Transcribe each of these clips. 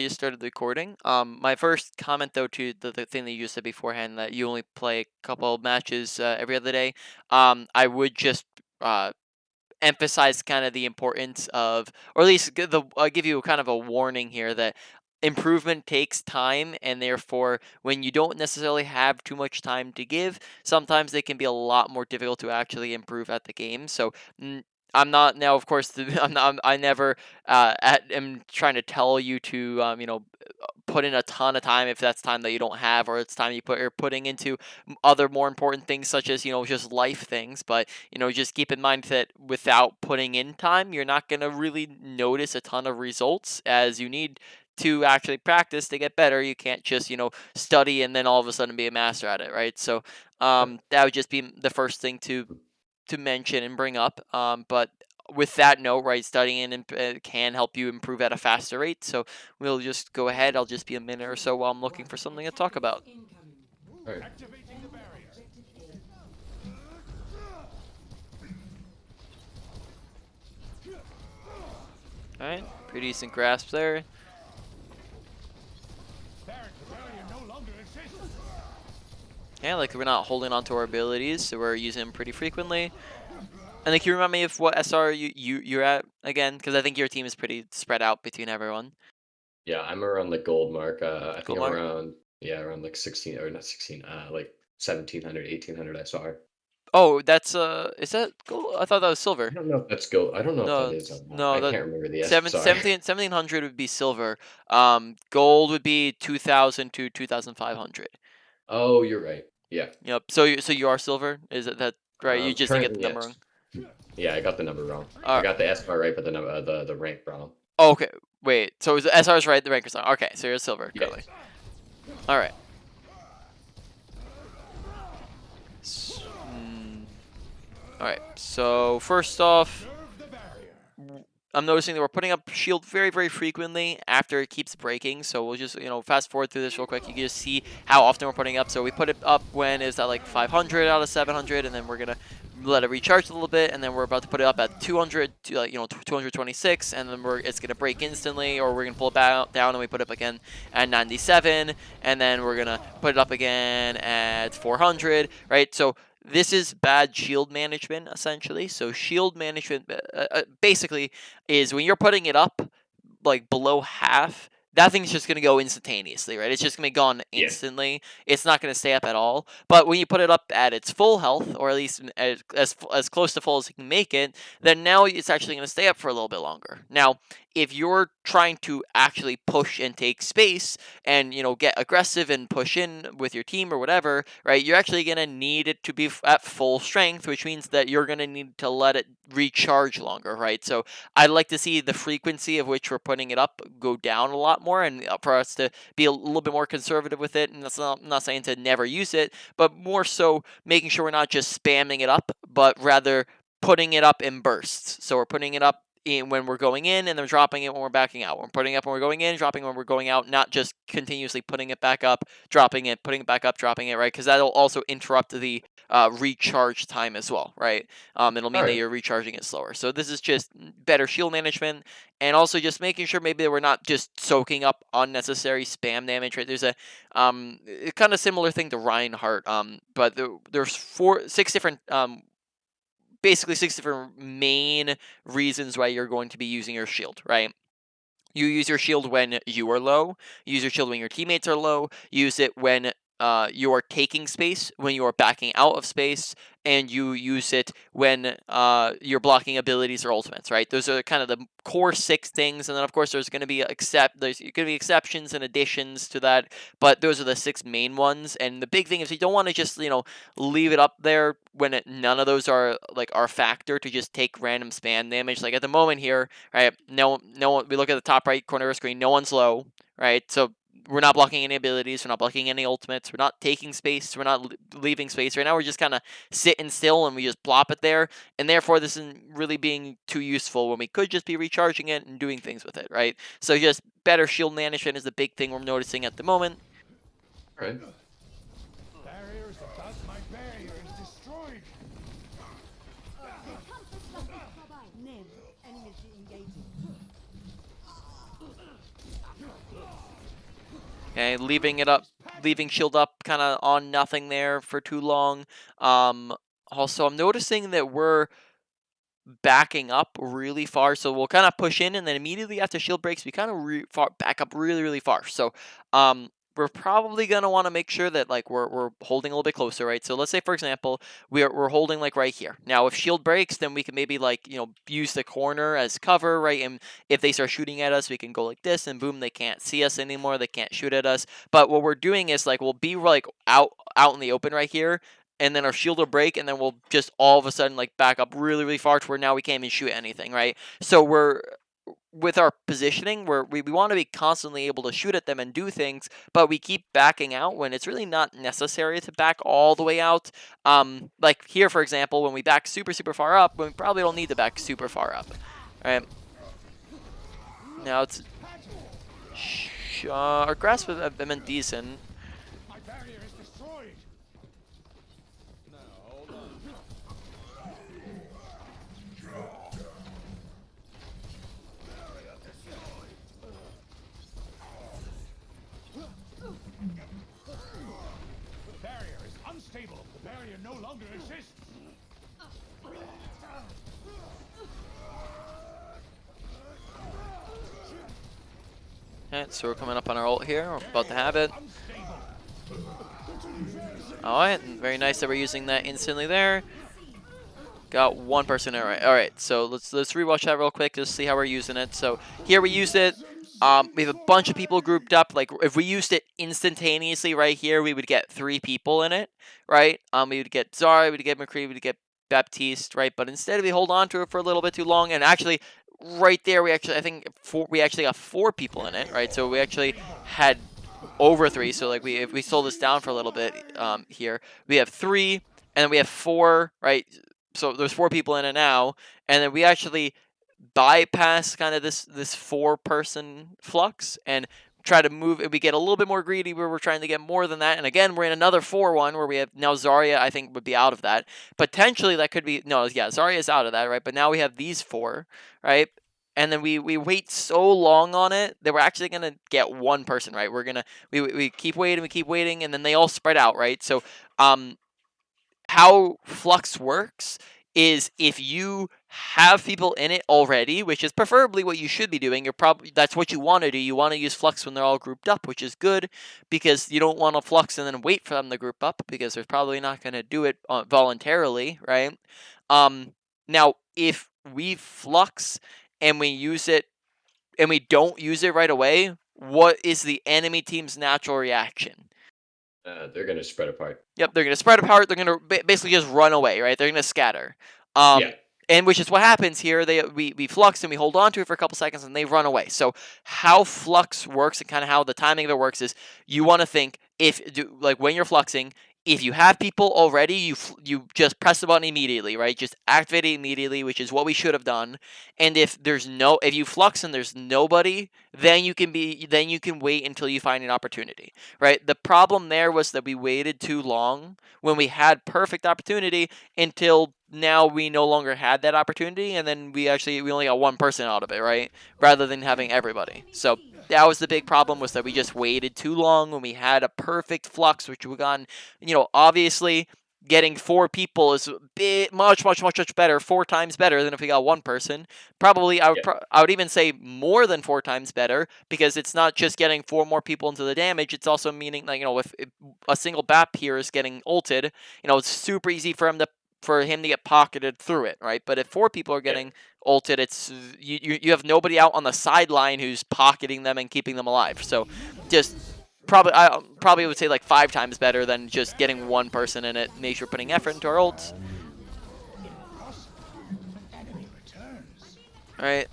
You started recording. My first comment though to the thing that you said beforehand that you only play a couple of matches every other day. I would just uh, emphasize kind of the importance of, or at least I'll give you kind of a warning here that improvement takes time, and therefore, when you don't necessarily have too much time to give, sometimes it can be a lot more difficult to actually improve at the game. So. I'm not now, of course. I'm not. I never am trying to tell you to, put in a ton of time if that's time that you don't have, or it's time you're putting into other more important things such as just life things. But just keep in mind that without putting in time, you're not going to really notice a ton of results, as you need to actually practice to get better. You can't just study and then all of a sudden be a master at it, right? So that would just be the first thing to mention and bring up. But with that note, right, studying can help you improve at a faster rate. So we'll just go ahead. I'll just be a minute or so while I'm looking for something to talk about. All right. All right, pretty decent grasp there. Yeah, like we're not holding on to our abilities, so we're using them pretty frequently. And like, you remind me of what SR you're at again, because I think your team is pretty spread out between everyone. Yeah, I'm around the gold mark. I Cool, think I'm Mark. around, yeah, around like 16 or not 16, like 1700, 1800. I saw her. Oh, that's is that gold? I thought that was I silver. don't know if that's gold. I don't know if that No, is. no, I that can't remember the S. Sorry. 1700 would be silver. Gold would be 2000 to 2500. Oh, you're right. Yeah. Yep. So you are silver? Is it that right? You just didn't get Currently, the number wrong. yes. Yeah, I got the number wrong. I Uh, got the S bar right, but the number, the rank wrong. oh, okay. Wait. So is the SR is right? The rank is wrong. Okay. So you're silver currently. Yes. All right. All right. So first off, I'm noticing that we're putting up shield very, very frequently after it keeps breaking. So we'll just, fast forward through this real quick. You can just see how often we're putting up. So we put it up when it's at like 500 out of 700, and then we're gonna let it recharge a little bit, and then we're about to put it up at 200 to 226, and then it's gonna break instantly, or we're gonna pull it back down and we put it up again at 97, and then we're gonna put it up again at 400, right? So this is bad shield management, essentially. So shield management basically is when you're putting it up like below half, that thing's just gonna go instantaneously, right? It's just gonna be gone Yeah. instantly. It's not gonna stay up at all. But when you put it up at its full health, or at least as close to full as you can make it, then now it's actually gonna stay up for a little bit longer. Now, if you're trying to actually push and take space and get aggressive and push in with your team or whatever, right, you're actually going to need it to be at full strength, which means that you're going to need to let it recharge longer, right? So I'd like to see the frequency of which we're putting it up go down a lot more, and for us to be a little bit more conservative with it. And I'm not saying to never use it, but more so making sure we're not just spamming it up, but rather putting it up in bursts. So we're putting it up when we're going in, and then dropping it when we're backing out. We're putting it up when we're going in, dropping when we're going out, not just continuously putting it back up, dropping it, putting it back up, dropping it, right? Because that'll also interrupt the recharge time as well, right? It'll All mean that right. you're recharging it slower. So this is just better shield management, and also just making sure maybe that we're not just soaking up unnecessary spam damage, right? There's a kind of similar thing to Reinhardt, but there's six different basically six different main reasons why you're going to be using your shield, right? You use your shield when you are low. You use your shield when your teammates are low. You use it when you are taking space, when you are backing out of space, and you use it when you're blocking abilities or ultimates. Right? Those are kind of the core six things, and then of course there's going to be exceptions and additions to that, but those are the six main ones. And the big thing is you don't want to just leave it up there when none of those are like our factor to just take random spam damage. Like at the moment here, right? No one. We look at the top right corner of the screen. No one's low, right? So we're not blocking any abilities. We're not blocking any ultimates. We're not taking space. We're not leaving space. Right now, we're just kind of sitting still and we just plop it there. And therefore, this isn't really being too useful when we could just be recharging it and doing things with it, right? So just better shield management is the big thing we're noticing at the moment. All right. Okay, leaving shield up kind of on nothing there for too long. Um, Also, I'm noticing that we're backing up really far, so we'll kind of push in, and then immediately after shield breaks, we kind of back up really far. So, we're probably gonna want to make sure that like we're holding a little bit closer, right? So let's say for example we're holding like right here. Now if shield breaks, then we can maybe like use the corner as cover, right? And if they start shooting at us, we can go like this, and boom, they can't see us anymore. They can't shoot at us. But what we're doing is like we'll be like out in the open right here, and then our shield will break, and then we'll just all of a sudden like back up really far to where now we can't even shoot anything, right? So we're with our positioning, we want to be constantly able to shoot at them and do things, but we keep backing out when it's really not necessary to back all the way out. Like here, for example, when we back super far up, when we probably don't need to back super far up, right? Now it's our grasp have been decent. My barrier is destroyed. Now, hold on. The barrier is unstable. The barrier no longer exists. Okay, so we're coming up on our ult here. We're about to have it. Unstable. Alright, very nice that we're using that instantly there. Got one person. All right. So let's rewatch that real quick just to see how we're using it. So here we used it. We have a bunch of people grouped up. Like if we used it instantaneously right here, we would get 3 people in it, right? We would get Zarya, we'd get McCree, we'd get Baptiste, right? But instead we hold on to it for a little bit too long, and actually, right there I think we actually got 4 people in it, right? So we actually had over 3. So like if we slow this down for a little bit, here we have 3, and then we have 4, right? So there's 4 people in it now, and then we actually bypass kind of this 4-person flux and try to move. We get a little bit more greedy where we're trying to get more than that, and again we're in another 4-1 where we have now Zarya. I think would be out of that. Potentially that could be no, yeah, Zarya is out of that, right? But now we have these 4, right? And then we wait so long on it that we're actually gonna get 1 person, right? We keep waiting, and then they all spread out, right? So how Flux works is if you have people in it already, which is preferably what you should be doing. That's what you want to do. You want to use Flux when they're all grouped up, which is good because you don't want to Flux and then wait for them to group up because they're probably not going to do it voluntarily, right? Now if we Flux and we use it and we don't use it right away, what is the enemy team's natural reaction? They're gonna spread apart. Yep, they're gonna spread apart. They're gonna basically just run away, right? They're gonna scatter, Yeah, and which is what happens here. We flux and we hold on to it for a couple seconds, and they run away. So how flux works and kind of how the timing of it works is you want to think like when you're fluxing. If you have people already, you just press the button immediately, right? Just activate it immediately, which is what we should have done. And if you flux and there's nobody, then you can wait until you find an opportunity, right? The problem there was that we waited too long when we had perfect opportunity until now we no longer had that opportunity, and then we only got 1 person out of it, right? Rather than having everybody. So that was the big problem, was that we just waited too long when we had a perfect flux, which we got, obviously getting 4 people is a bit much better, 4 times better than if we got 1 person. Probably yeah, I would even say more than 4 times better, because it's not just getting 4 more people into the damage, it's also meaning like, if a single BAP here is getting ulted, it's super easy for him to get pocketed through it, right? But if 4 people are yeah, getting ulted, it's you have nobody out on the sideline who's pocketing them and keeping them alive. So just I probably would say like 5 times better than just getting 1 person in it. Make sure putting effort into our ults. An enemy returns. All right.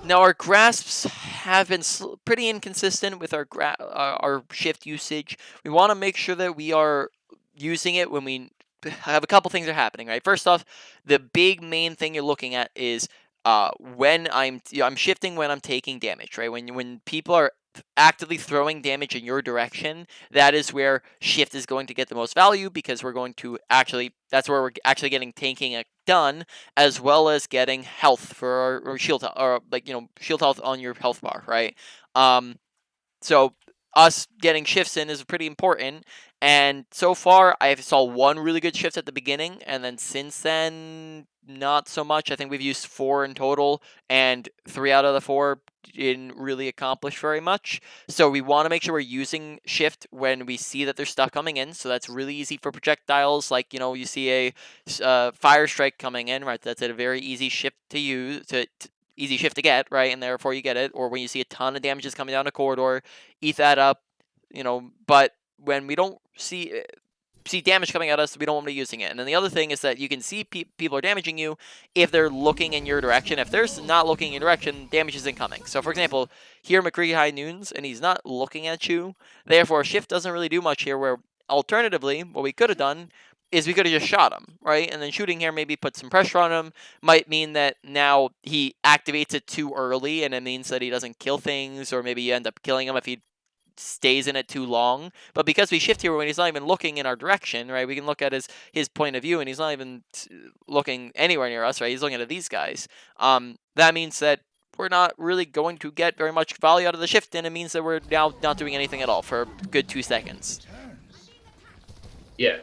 Now our grasps have been pretty inconsistent with our shift usage. We want to make sure that we are using it when we have a couple things are happening, right? First off, the big main thing you're looking at is when I'm shifting when I'm taking damage, right? When people are actively throwing damage in your direction, that is where shift is going to get the most value, because that's where we're actually getting tanking done, as well as getting health for our shield, or like shield health on your health bar, right? So us getting shifts in is pretty important. And so far, I saw one really good shift at the beginning, and then since then, not so much. I think we've used 4 in total, and 3 out of the 4 didn't really accomplish very much. So we want to make sure we're using shift when we see that there's stuff coming in. So that's really easy for projectiles. Like, you see a fire strike coming in, right? That's a very easy shift to use easy shift to get, right? And therefore you get it. Or when you see a ton of damages coming down a corridor, eat that up, But when we don't see damage coming at us, we don't want to be using it. And then the other thing is that you can see people are damaging you if they're looking in your direction. If they're not looking in your direction, damage isn't coming. So for example, here McCree high noons, and he's not looking at you. Therefore, shift doesn't really do much here. Where alternatively, what we could have done is we could have just shot him, right? And then shooting here maybe put some pressure on him. Might mean that now he activates it too early, and it means that he doesn't kill things, or maybe you end up killing him if he stays in it too long. But because we shift here when he's not even looking in our direction, right? We can look at his point of view, and he's not even looking anywhere near us, right? He's looking at these guys. That means that we're not really going to get very much value out of the shift, and it means that we're now not doing anything at all for a good 2 seconds. Yeah.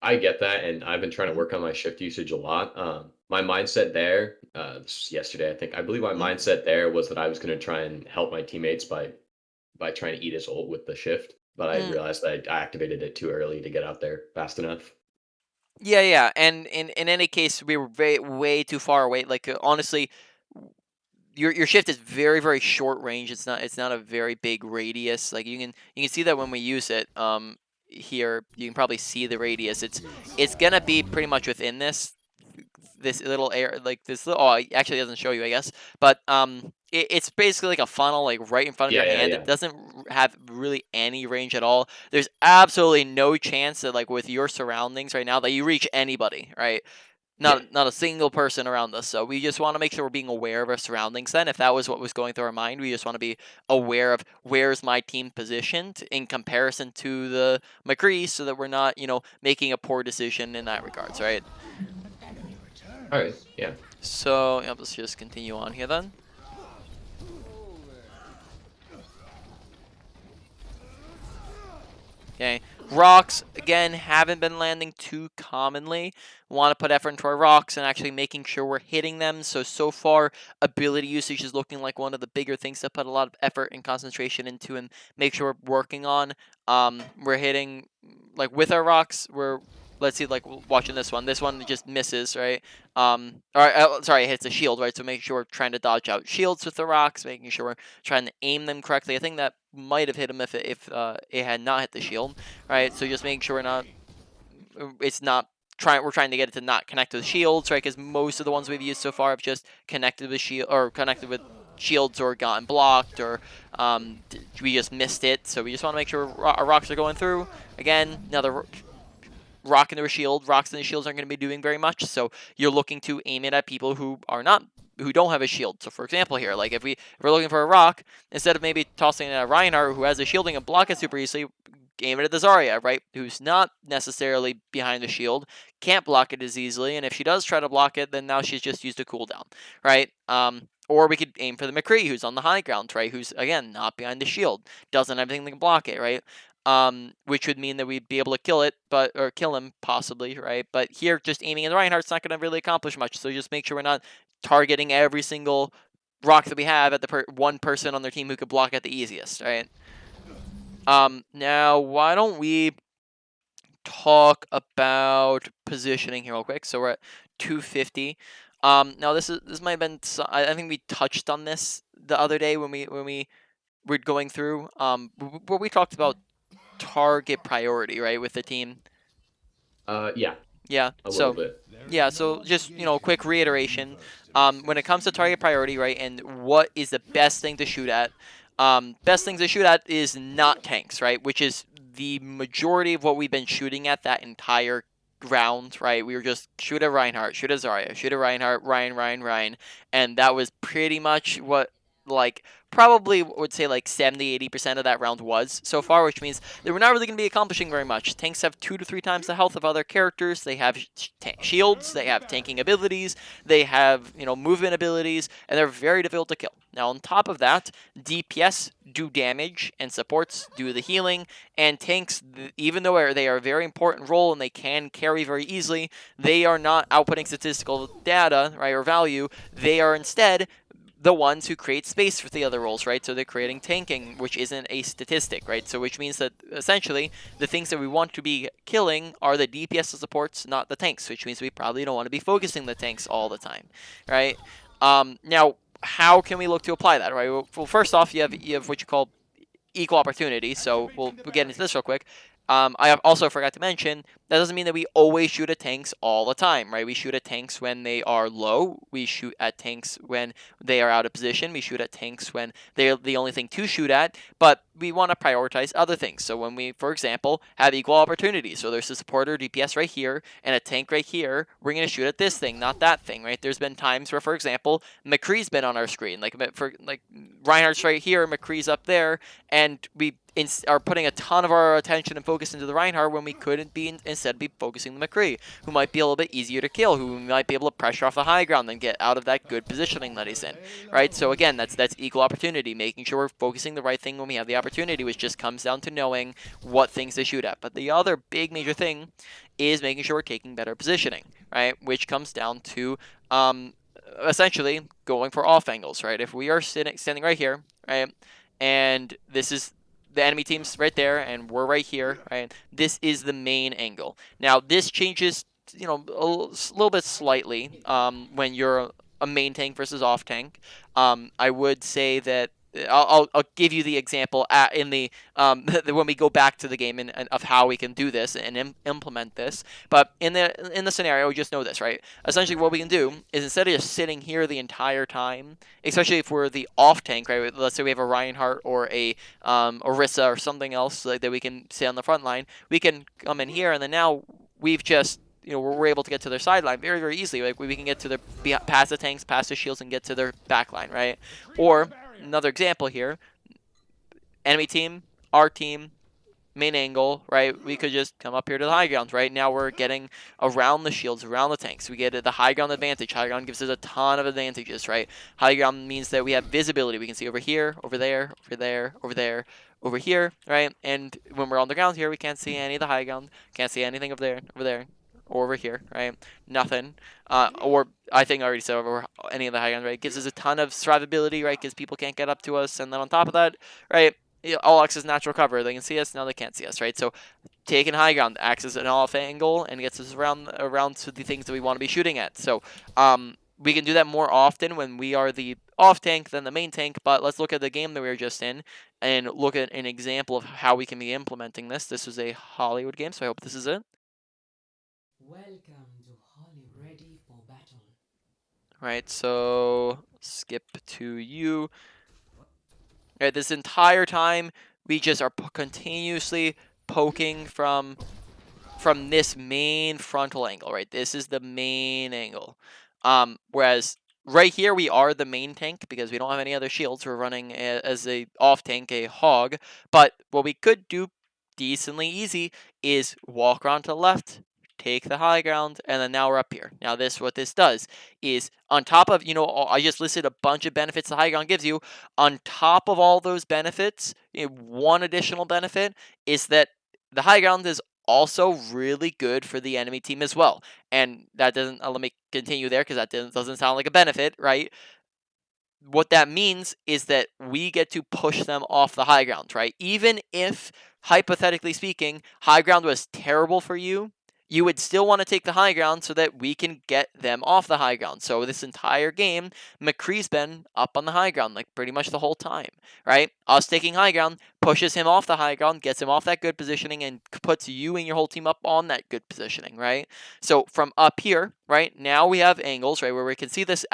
I get that, and I've been trying to work on my shift usage a lot. My mindset there, this was yesterday, I believe my mindset there was that I was going to try and help my teammates by trying to eat his ult with the shift, but I Mm. realized that I activated it too early to get out there fast enough. Yeah. And in any case, we were way too far away. Like honestly, your shift is very very short range. It's not a very big radius. Like you can see that when we use it. Here you can probably see the radius. It's gonna be pretty much within this little air, like this little. Oh, it actually doesn't show you, I guess. But it's basically like a funnel, like right in front of Yeah, your yeah, hand. It yeah. doesn't have really any range at all. There's absolutely no chance that like with your surroundings right now that you reach anybody, right? Yeah. Not a single person around us. So we just want to make sure we're being aware of our surroundings. Then, if that was what was going through our mind, we just want to be aware of where's my team positioned in comparison to the McCree, so that we're not, making a poor decision in that regards, right? All right. Yeah. So let's just continue on here then. Okay, rocks again haven't been landing too commonly. Want to put effort into our rocks and actually making sure we're hitting them. So far, ability usage is looking like one of the bigger things to put a lot of effort and concentration into and make sure we're working on. We're hitting like with our rocks. Let's see, like watching this one. This one just misses, right? Sorry, it hits a shield, right? So make sure we're trying to dodge out shields with the rocks, making sure we're trying to aim them correctly. I think that might have hit him if it had not hit the shield, right? So just making sure it's not we're trying to get it to not connect to the shields, right? Because most of the ones we've used so far have just connected with shields or gotten blocked, or we just missed it. So we just want to make sure our rocks are going through. Again, another rock into a shield. Rocks into shields aren't going to be doing very much, so you're looking to aim it at people who don't have a shield. So for example here, like if we're looking for a rock, instead of maybe tossing it at Reinhardt who has a shielding and block it super easily, aim it at the Zarya, right? Who's not necessarily behind the shield, can't block it as easily, and if she does try to block it, then now she's just used a cooldown, right? Or we could aim for the McCree, who's on the high ground, right? Who's again not behind the shield, doesn't have anything that can block it, right? Which would mean that we'd be able to kill him possibly, right? But here, just aiming at Reinhardt's not going to really accomplish much. So just make sure we're not targeting every single rock that we have at the one person on their team who could block it the easiest, right? Now why don't we talk about positioning here real quick? So we're at 250. Now this might have been I think we touched on this the other day when we were going through where we talked about target priority, right, with the team. Yeah, Yeah. a little So bit. yeah. So just quick reiteration. When it comes to target priority, right, and what is the best thing to shoot at? Best things to shoot at is not tanks, right, which is the majority of what we've been shooting at that entire round, right? We were just shoot at Reinhardt, shoot at Zarya, shoot at Reinhardt, Ryan, and that was pretty much what like probably would say like 70-80% of that round was so far, which means that we're not really going to be accomplishing very much. Tanks have 2 to 3 times the health of other characters. They have shields, they have tanking abilities, they have, movement abilities, and they're very difficult to kill. Now, on top of that, DPS do damage and supports do the healing, and tanks, even though they are a very important role and they can carry very easily, they are not outputting statistical data, right, or value. They are instead the ones who create space for the other roles, right? So they're creating tanking, which isn't a statistic, right? So which means that essentially the things that we want to be killing are the DPS supports, not the tanks, which means we probably don't want to be focusing the tanks all the time, right? Now, how can we look to apply that, right? Well, first off, you have what you call equal opportunity. So we'll get into this real quick. I also forgot to mention that doesn't mean that we always shoot at tanks all the time, right? We shoot at tanks when they are low. We shoot at tanks when they are out of position. We shoot at tanks when they're the only thing to shoot at. But we want to prioritize other things. So when we, for example, have equal opportunity, so there's a supporter DPS right here and a tank right here, we're going to shoot at this thing, not that thing, right? There's been times where, for example, McCree's been on our screen, like Reinhardt's right here, McCree's up there, and we are putting a ton of our attention and focus into the Reinhardt when we couldn't be instead be focusing the McCree, who might be a little bit easier to kill, who might be able to pressure off the high ground and get out of that good positioning that he's in, right? So again, that's equal opportunity, making sure we're focusing the right thing when we have the opportunity, which just comes down to knowing what things to shoot at. But the other big major thing is making sure we're taking better positioning, right? Which comes down to essentially going for off angles, right? If we are standing right here, right, and this is the enemy team's right there, and we're right here, right? This is the main angle. Now, this changes, a little bit slightly when you're a main tank versus off tank. I would say that I'll give you the example in the when we go back to the game and of how we can do this and implement this. But in the scenario, we just know this, right? Essentially, what we can do is instead of just sitting here the entire time, especially if we're the off tank, right? Let's say we have a Reinhardt or a Orisa or something else like that we can sit on the front line. We can come in here, and then now we've just we're able to get to their sideline very, very easily. Like we can get to their past the tanks, past the shields, and get to their backline, right? Or another example here, enemy team, our team, main angle, right? We could just come up here to the high ground. Right now we're getting around the shields, around the tanks. We get the high ground advantage. High ground gives us a ton of advantages, right? High ground means that we have visibility. We can see over here, over there, over there, over there, over here, right? And when we're on the ground here, we can't see any of the high ground. Can't see anything over there, or over here, right? Nothing. Or I think I already said over any of the high ground, right? It gives us a ton of survivability, right? Because people can't get up to us. And then on top of that, right? All access natural cover. They can see us, now they can't see us, right? So taking high ground acts as an off angle and gets us around to the things that we want to be shooting at. So we can do that more often when we are the off tank than the main tank, but let's look at the game that we were just in and look at an example of how we can be implementing this. This was a Hollywood game, so I hope this is it. Welcome to Holly, ready for battle. Right, so skip to you. Right, this entire time we just are continuously poking from this main frontal angle, right? This is the main angle. Whereas right here we are the main tank because we don't have any other shields. We're running as a off tank, a hog. But what we could do decently easy is walk around to the left, take the high ground, and then now we're up here. Now what this does is on top of, I just listed a bunch of benefits the high ground gives you. On top of all those benefits, one additional benefit is that the high ground is also really good for the enemy team as well. And that doesn't, let me continue there because that doesn't sound like a benefit, right? What that means is that we get to push them off the high ground, right? Even if, hypothetically speaking, high ground was terrible for you, you would still want to take the high ground so that we can get them off the high ground. So this entire game, McCree's been up on the high ground like pretty much the whole time, right? Us taking high ground pushes him off the high ground, gets him off that good positioning, and puts you and your whole team up on that good positioning, right? So from up here, right, now we have angles, right, where we can see this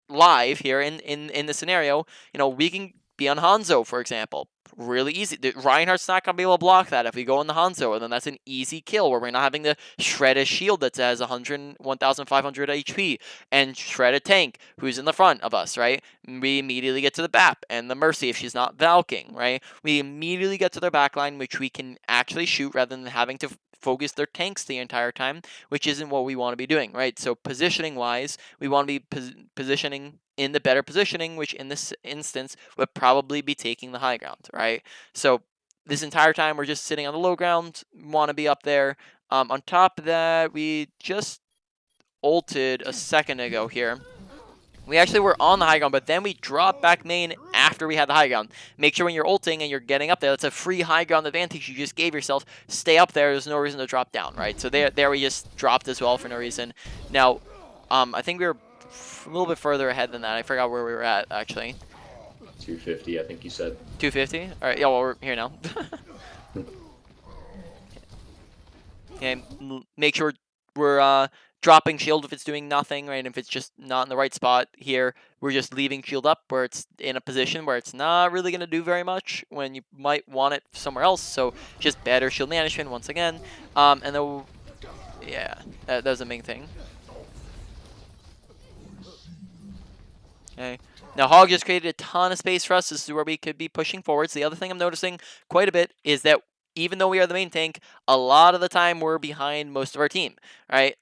live here in the scenario. We can be on Hanzo, for example, really easy. Reinhardt's not going to be able to block that if we go in the Hanzo, and then that's an easy kill where we're not having to shred a shield that has 1,500 HP and shred a tank who's in the front of us, right? We immediately get to the BAP and the Mercy if she's not Valking, right? We immediately get to their backline, which we can actually shoot rather than having to focus their tanks the entire time, which isn't what we want to be doing, right? So positioning wise, we want to be positioning in the better positioning, which in this instance would probably be taking the high ground, right? So this entire time we're just sitting on the low ground, want to be up there. On top of that, we just ulted a second ago here. We actually were on the high ground, but then we dropped back main after we had the high ground. Make sure when you're ulting and you're getting up there, that's a free high ground advantage you just gave yourself. Stay up there. There's no reason to drop down, right? So there we just dropped as well for no reason. Now, I think we were a little bit further ahead than that. I forgot where we were at, actually. 250, I think you said. 250? All right, yeah, well, we're here now. Okay, make sure we're dropping shield if it's doing nothing, right? If it's just not in the right spot here, we're just leaving shield up where it's in a position where it's not really going to do very much when you might want it somewhere else. So just better shield management once again. And then, yeah, that was the main thing. Okay. Now, Hog just created a ton of space for us. This is where we could be pushing forwards. The other thing I'm noticing quite a bit is that even though we are the main tank, a lot of the time we're behind most of our team, right?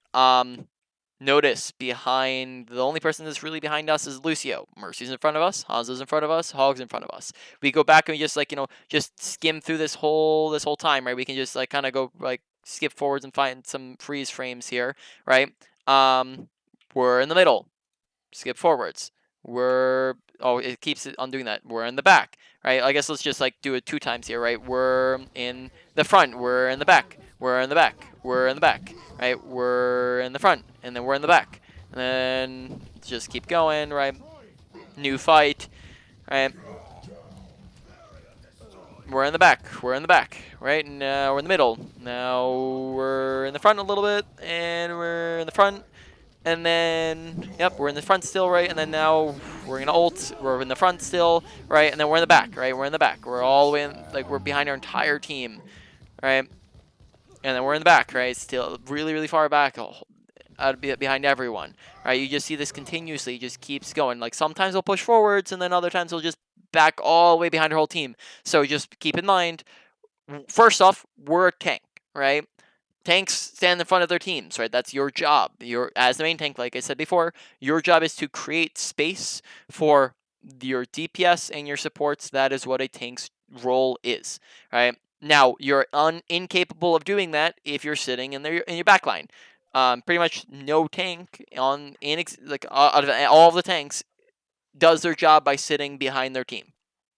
Notice behind, the only person that's really behind us is Lucio. Mercy's in front of us, Hanzo's in front of us, Hog's in front of us. We go back and we just like, just skim through this whole time, right? We can just like kind of go like skip forwards and find some freeze frames here, right? We're in the middle. Skip forwards. It keeps it on doing that. We're in the back, right? I guess let's just like do it 2 times here, right? We're in the front, we're in the back, we're in the back, we're in the back, right? We're in the front, and then we're in the back. And then just keep going, right? New fight, right? We're in the back, right? Now we're in the middle. Now we're in the front a little bit, and we're in the front. And then, yep, we're in the front still, right? And then now we're gonna ult. We're in the front still, right? And then we're in the back, right? We're in the back. We're all the way in, like we're behind our entire team, right? And then we're in the back, right? Still really, really far back, behind everyone, right? You just see this continuously, just keeps going. Like sometimes they'll push forwards, and then other times they'll just back all the way behind our whole team. So just keep in mind, first off, we're a tank, right? Tanks stand in front of their teams, right? That's your job. As the main tank, like I said before, your job is to create space for your DPS and your supports. That is what a tank's role is, right? Now, you're incapable of doing that if you're sitting in your backline. Pretty much no tank out of all of the tanks does their job by sitting behind their team.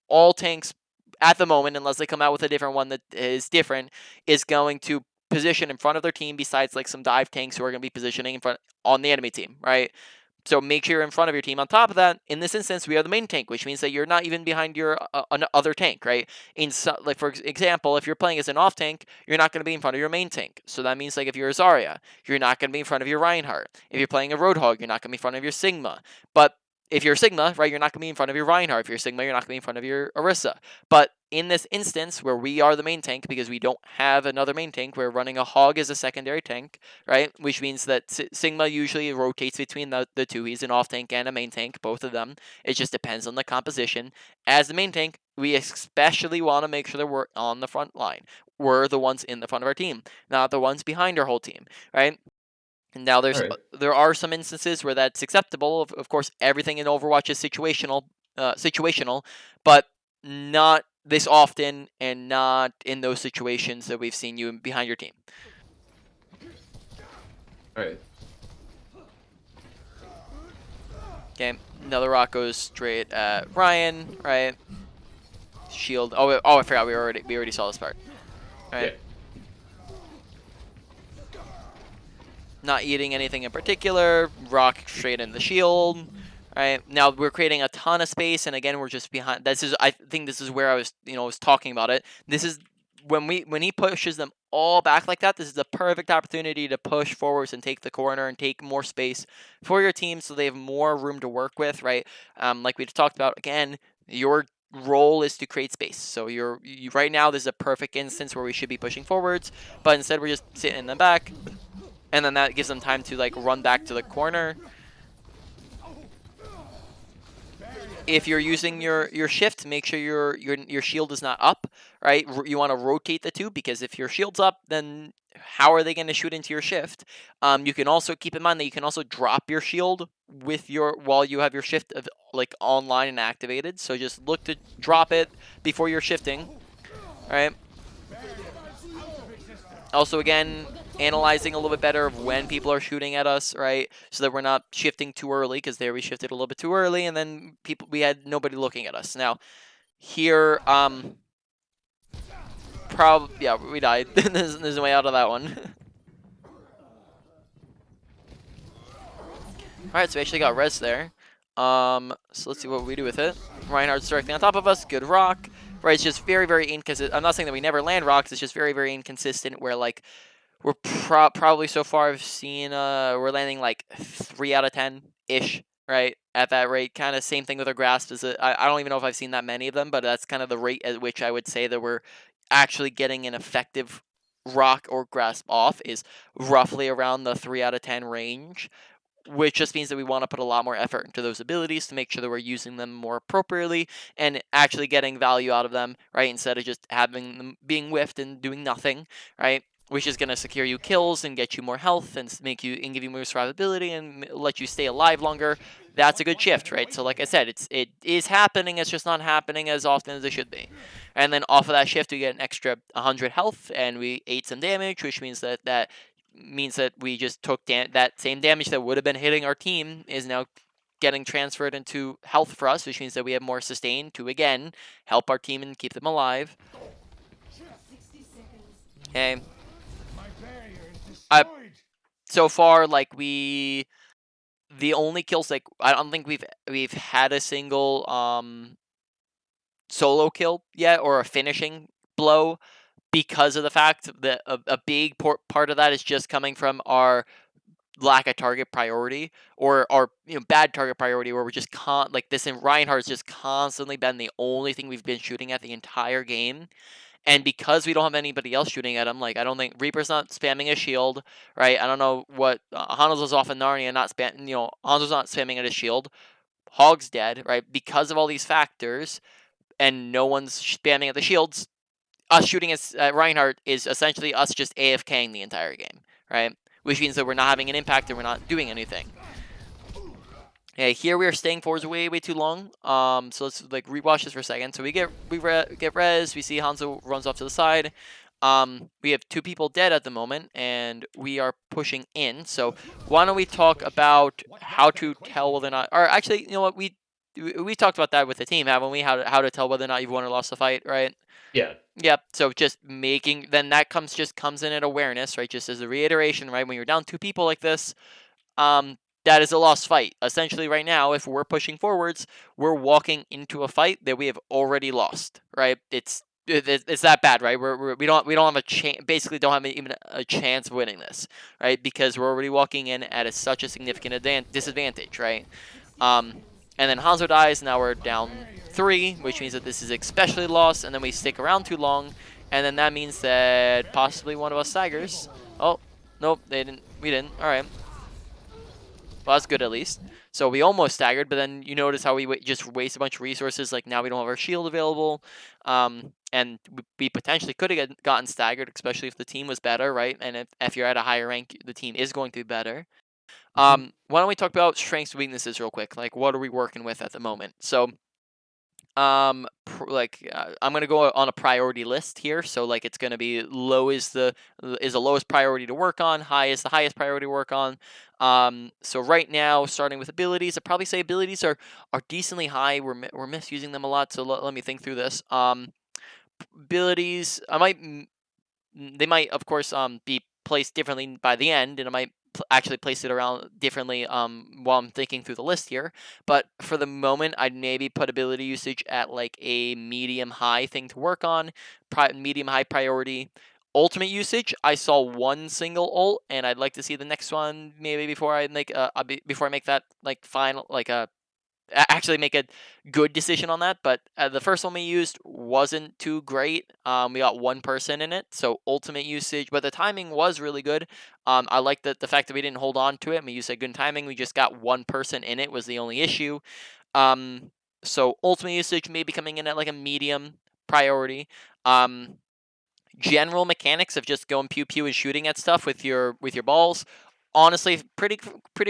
All tanks at the moment, unless they come out with a different one that is different, is going to position in front of their team besides like some dive tanks who are going to be positioning in front on the enemy team, right? So make sure you're in front of your team. On top of that, in this instance, we are the main tank, which means that you're not even behind your other tank, right? Like for example, if you're playing as an off tank, you're not going to be in front of your main tank. So that means like if you're a Zarya, you're not going to be in front of your Reinhardt. If you're playing a Roadhog, you're not going to be in front of your Sigma. But if you're Sigma, right, you're not going to be in front of your Reinhardt. If you're Sigma, you're not going to be in front of your Orisa. But in this instance, where we are the main tank, because we don't have another main tank, we're running a Hog as a secondary tank, right? Which means that Sigma usually rotates between the two. He's an off tank and a main tank, both of them. It just depends on the composition. As the main tank, we especially want to make sure that we're on the front line. We're the ones in the front of our team, not the ones behind our whole team, right? Now, there are some instances where that's acceptable. Of course, everything in Overwatch is situational, but not this often, and not in those situations that we've seen you behind your team. All right. Okay, another rock goes straight at Ryan, right? Shield. Oh, I forgot. We already saw this part. All right. Yeah. Not eating anything in particular. Rock straight in the shield. Right now we're creating a ton of space, and again we're just behind. I think this is where I was talking about it. This is when he pushes them all back like that. This is the perfect opportunity to push forwards and take the corner and take more space for your team, so they have more room to work with. Right, like we talked about. Again, your role is to create space. So right now this is a perfect instance where we should be pushing forwards, but instead we're just sitting in the back, and then that gives them time to like run back to the corner. If you're using your shift, make sure your shield is not up, right? You want to rotate the two, because if your shield's up, then how are they going to shoot into your shift? You can also keep in mind that you can also drop your shield with while you have your shift like online and activated. So just look to drop it before you're shifting, right? Also, again, analyzing a little bit better of when people are shooting at us, right? So that we're not shifting too early, because there we shifted a little bit too early, and then we had nobody looking at us. Now, here, yeah, we died. There's a way out of that one. Alright, so we actually got res there. So let's see what we do with it. Reinhardt's directly on top of us. Good rock. Right, it's just very, very inconsistent. I'm not saying that we never land rocks. It's just very, very inconsistent, where, like, we're probably so far I've seen we're landing like 3 out of 10-ish, right? At that rate. Kind of same thing with our grasp. I don't even know if I've seen that many of them, but that's kind of the rate at which I would say that we're actually getting an effective rock or grasp off, is roughly around the 3 out of 10 range, which just means that we want to put a lot more effort into those abilities to make sure that we're using them more appropriately and actually getting value out of them, right? Instead of just having them being whiffed and doing nothing, right? Which is going to secure you kills and get you more health and give you more survivability and let you stay alive longer. That's a good shift, right? So like I said, it is happening. It's just not happening as often as it should be. And then off of that shift, we get an extra 100 health, and we ate some damage, which means that we just took that same damage that would have been hitting our team is now getting transferred into health for us, which means that we have more sustain to, again, help our team and keep them alive. Okay. My barrier is I, destroyed. so far, like, the only kills, like, I don't think we've had a single solo kill yet, or a finishing blow, because of the fact that a big part of that is just coming from our lack of target priority, or bad target priority, where we're just like this, and Reinhardt's just constantly been the only thing we've been shooting at the entire game. And because we don't have anybody else shooting at him, like, I don't think Reaper's not spamming a shield, right? I don't know what Hanzo's off in Narnia, not Hanzo's not spamming at his shield. Hog's dead, right? Because of all these factors, and no one's spamming at the shields, us shooting at Reinhardt is essentially us just AFKing the entire game, right? Which means that we're not having an impact and we're not doing anything. Okay, here we are staying forwards way too long. So let's like rewatch this for a second. So we get res. We see Hanzo runs off to the side. We have 2 people dead at the moment, and we are pushing in. So why don't we talk about how to tell whether or not, or actually, you know what, we talked about that with the team, haven't we? How to tell whether or not you've won or lost the fight, right? Yeah. Yep. So just then that comes in at awareness, right? Just as a reiteration, right? When you're down 2 people like this, that is a lost fight. Essentially, right now, if we're pushing forwards, we're walking into a fight that we have already lost, right? It's that bad, right? We don't have a chance. Basically, don't have even a chance of winning this, right? Because we're already walking in at such a significant disadvantage, right? And then Hanzo dies. Now we're down 3, which means that this is especially lost. And then we stick around too long, and then that means that possibly one of us staggers. Oh, nope, they didn't. We didn't. All right. Well, that's good at least. So we almost staggered, but then you notice how we just waste a bunch of resources. Like, now we don't have our shield available, and we potentially could have gotten staggered, especially if the team was better, right? And if you're at a higher rank, the team is going to be better. Why don't we talk about strengths and weaknesses real quick? Like, what are we working with at the moment? So, I'm gonna go on a priority list here. So, like, it's gonna be low is the lowest priority to work on, high is the highest priority to work on. So right now, starting with abilities, I'd probably say abilities are decently high. We're misusing them a lot. So let me think through this. Abilities, they might, of course, be placed differently by the end, and I might actually place it around differently while I'm thinking through the list here. But for the moment, I'd maybe put ability usage at like a medium-high thing to work on, medium-high priority. Ultimate usage, I saw one single ult, and I'd like to see the next one maybe before I make that like final, like a actually make a good decision on that. But the first one we used wasn't too great. We got one person in it, so ultimate usage, but the timing was really good. I like the fact that we didn't hold on to it. We used a good timing. We just got one person in it was the only issue. Um, so ultimate usage may be coming in at like a medium priority. General mechanics of just going pew pew and shooting at stuff with your balls, honestly pretty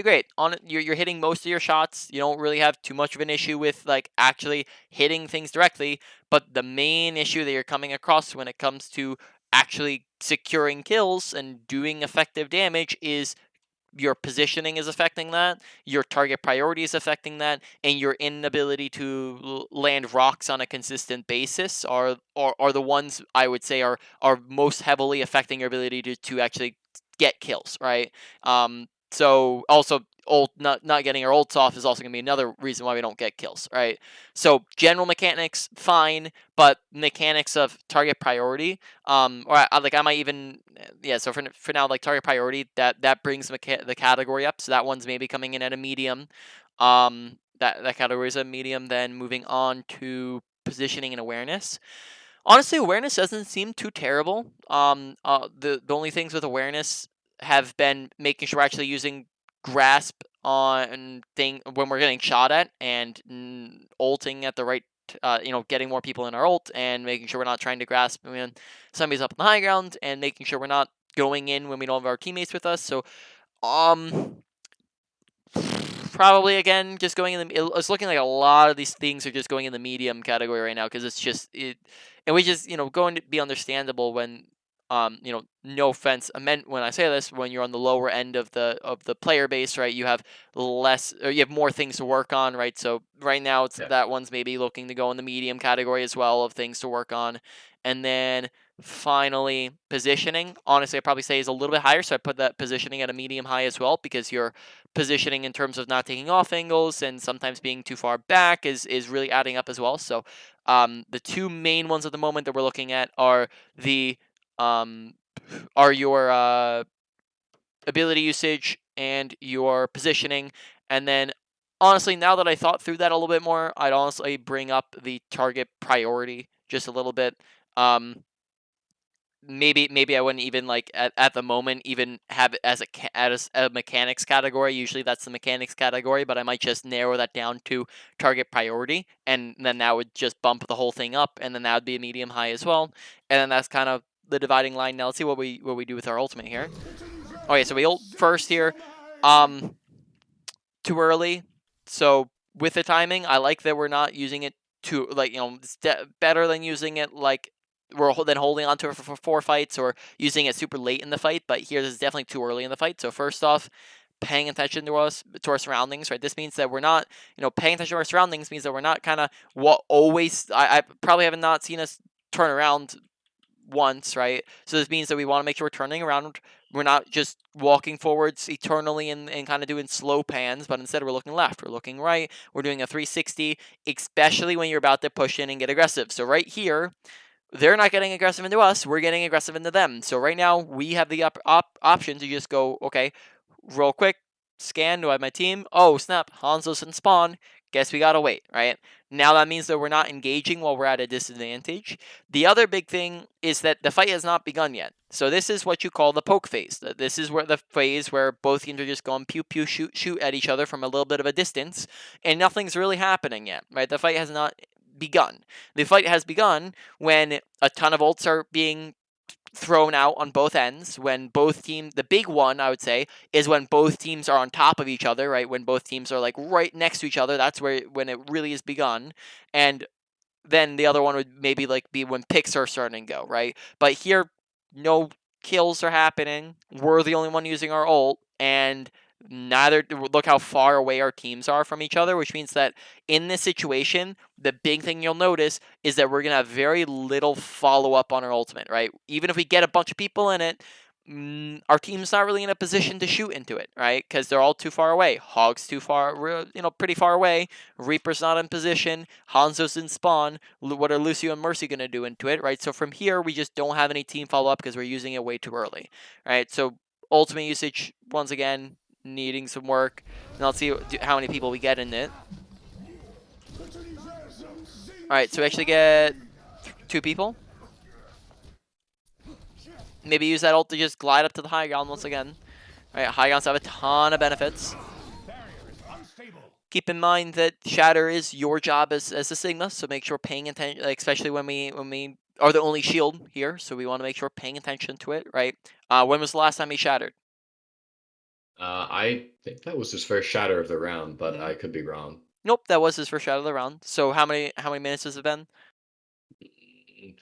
great. You're hitting most of your shots. You don't really have too much of an issue with like actually hitting things directly, but the main issue that you're coming across when it comes to actually securing kills and doing effective damage is your positioning is affecting that, your target priority is affecting that, and your inability to land rocks on a consistent basis are the ones I would say are most heavily affecting your ability to actually get kills, right? So also not getting our ults off is also going to be another reason why we don't get kills, right? So general mechanics fine, but mechanics of target priority, or like I might even yeah. So for now, like target priority, that brings the category up. So that one's maybe coming in at a medium. That category is a medium. Then moving on to positioning and awareness. Honestly, awareness doesn't seem too terrible. The only things with awareness have been making sure we're actually using grasp on thing when we're getting shot at, and ulting at the right, getting more people in our ult and making sure we're not trying to grasp when somebody's up on the high ground, and making sure we're not going in when we don't have our teammates with us. So um probably again just going in it's looking like a lot of these things are just going in the medium category right now, because it's just it, and which is going to be understandable when no offense I meant when I say this, when you're on the lower end of the player base, right? You have less, or you have more things to work on, right? So right now it's Yeah. that one's maybe looking to go in the medium category as well of things to work on. And then finally positioning, honestly I probably say is a little bit higher, so I put that positioning at a medium high as well, because you're positioning in terms of not taking off angles and sometimes being too far back is really adding up as well. So the two main ones at the moment that we're looking at are the um, your ability usage and your positioning. And then honestly, now that I thought through that a little bit more, I'd honestly bring up the target priority just a little bit. Um, maybe I wouldn't even like at the moment even have it as as a mechanics category. Usually that's the mechanics category, but I might just narrow that down to target priority, and then that would just bump the whole thing up, and then that would be a medium high as well. And then that's kind of the dividing line. Now let's see what we do with our ultimate here. Okay, so we ult first here. Um, Too early. So with the timing, I like that we're not using it too, like, it's better than using it like we're then holding on to it for 4 fights, or using it super late in the fight. But here, this is definitely too early in the fight. So first off, paying attention to our surroundings, right? This means that we're not, paying attention to our surroundings means that we're not kind of what always. I probably have not seen us turn around once, right? So this means that we want to make sure we're turning around. We're not just walking forwards eternally and kind of doing slow pans, but instead we're looking left, we're looking right, we're doing a 360, especially when you're about to push in and get aggressive. So right here, they're not getting aggressive into us, we're getting aggressive into them. So right now we have the option to just go, okay, real quick, scan, do I have my team? Oh, snap, Hanzo's didn't spawn. Guess we gotta wait, right? Now that means that we're not engaging while we're at a disadvantage. The other big thing is that the fight has not begun yet. So this is what you call the poke phase. This is where the phase where both teams are just going pew pew shoot at each other from a little bit of a distance, and nothing's really happening yet, right? The fight has not begun. The fight has begun when a ton of ults are being thrown out on both ends, when both teams, the big one I would say is when both teams are on top of each other, right? When both teams are like right next to each other, that's where when it really is begun. And then the other one would maybe like be when picks are starting to go, right? But here, no kills are happening. We're the only one using our ult, and neither look how far away our teams are from each other, which means that in this situation, the big thing you'll notice is that we're gonna have very little follow up on our ultimate, right? Even if we get a bunch of people in it, our team's not really in a position to shoot into it, right? Because they're all too far away. Hog's too far, pretty far away. Reaper's not in position. Hanzo's in spawn. What are Lucio and Mercy going to do into it, right? So from here, we just don't have any team follow-up because we're using it way too early, right? So ultimate usage, once again, needing some work. And let's see how many people we get in it. Alright, so we actually get 2 people. Maybe use that ult to just glide up to the high ground once again. Alright, high grounds have a ton of benefits. Keep in mind that Shatter is your job as a Sigma, so make sure paying attention, like, especially when we are the only shield here, so we want to make sure paying attention to it, right? When was the last time he shattered? I think that was his first shatter of the round, but Mhm. I could be wrong. Nope, that was his first shatter of the round. So how many minutes has it been?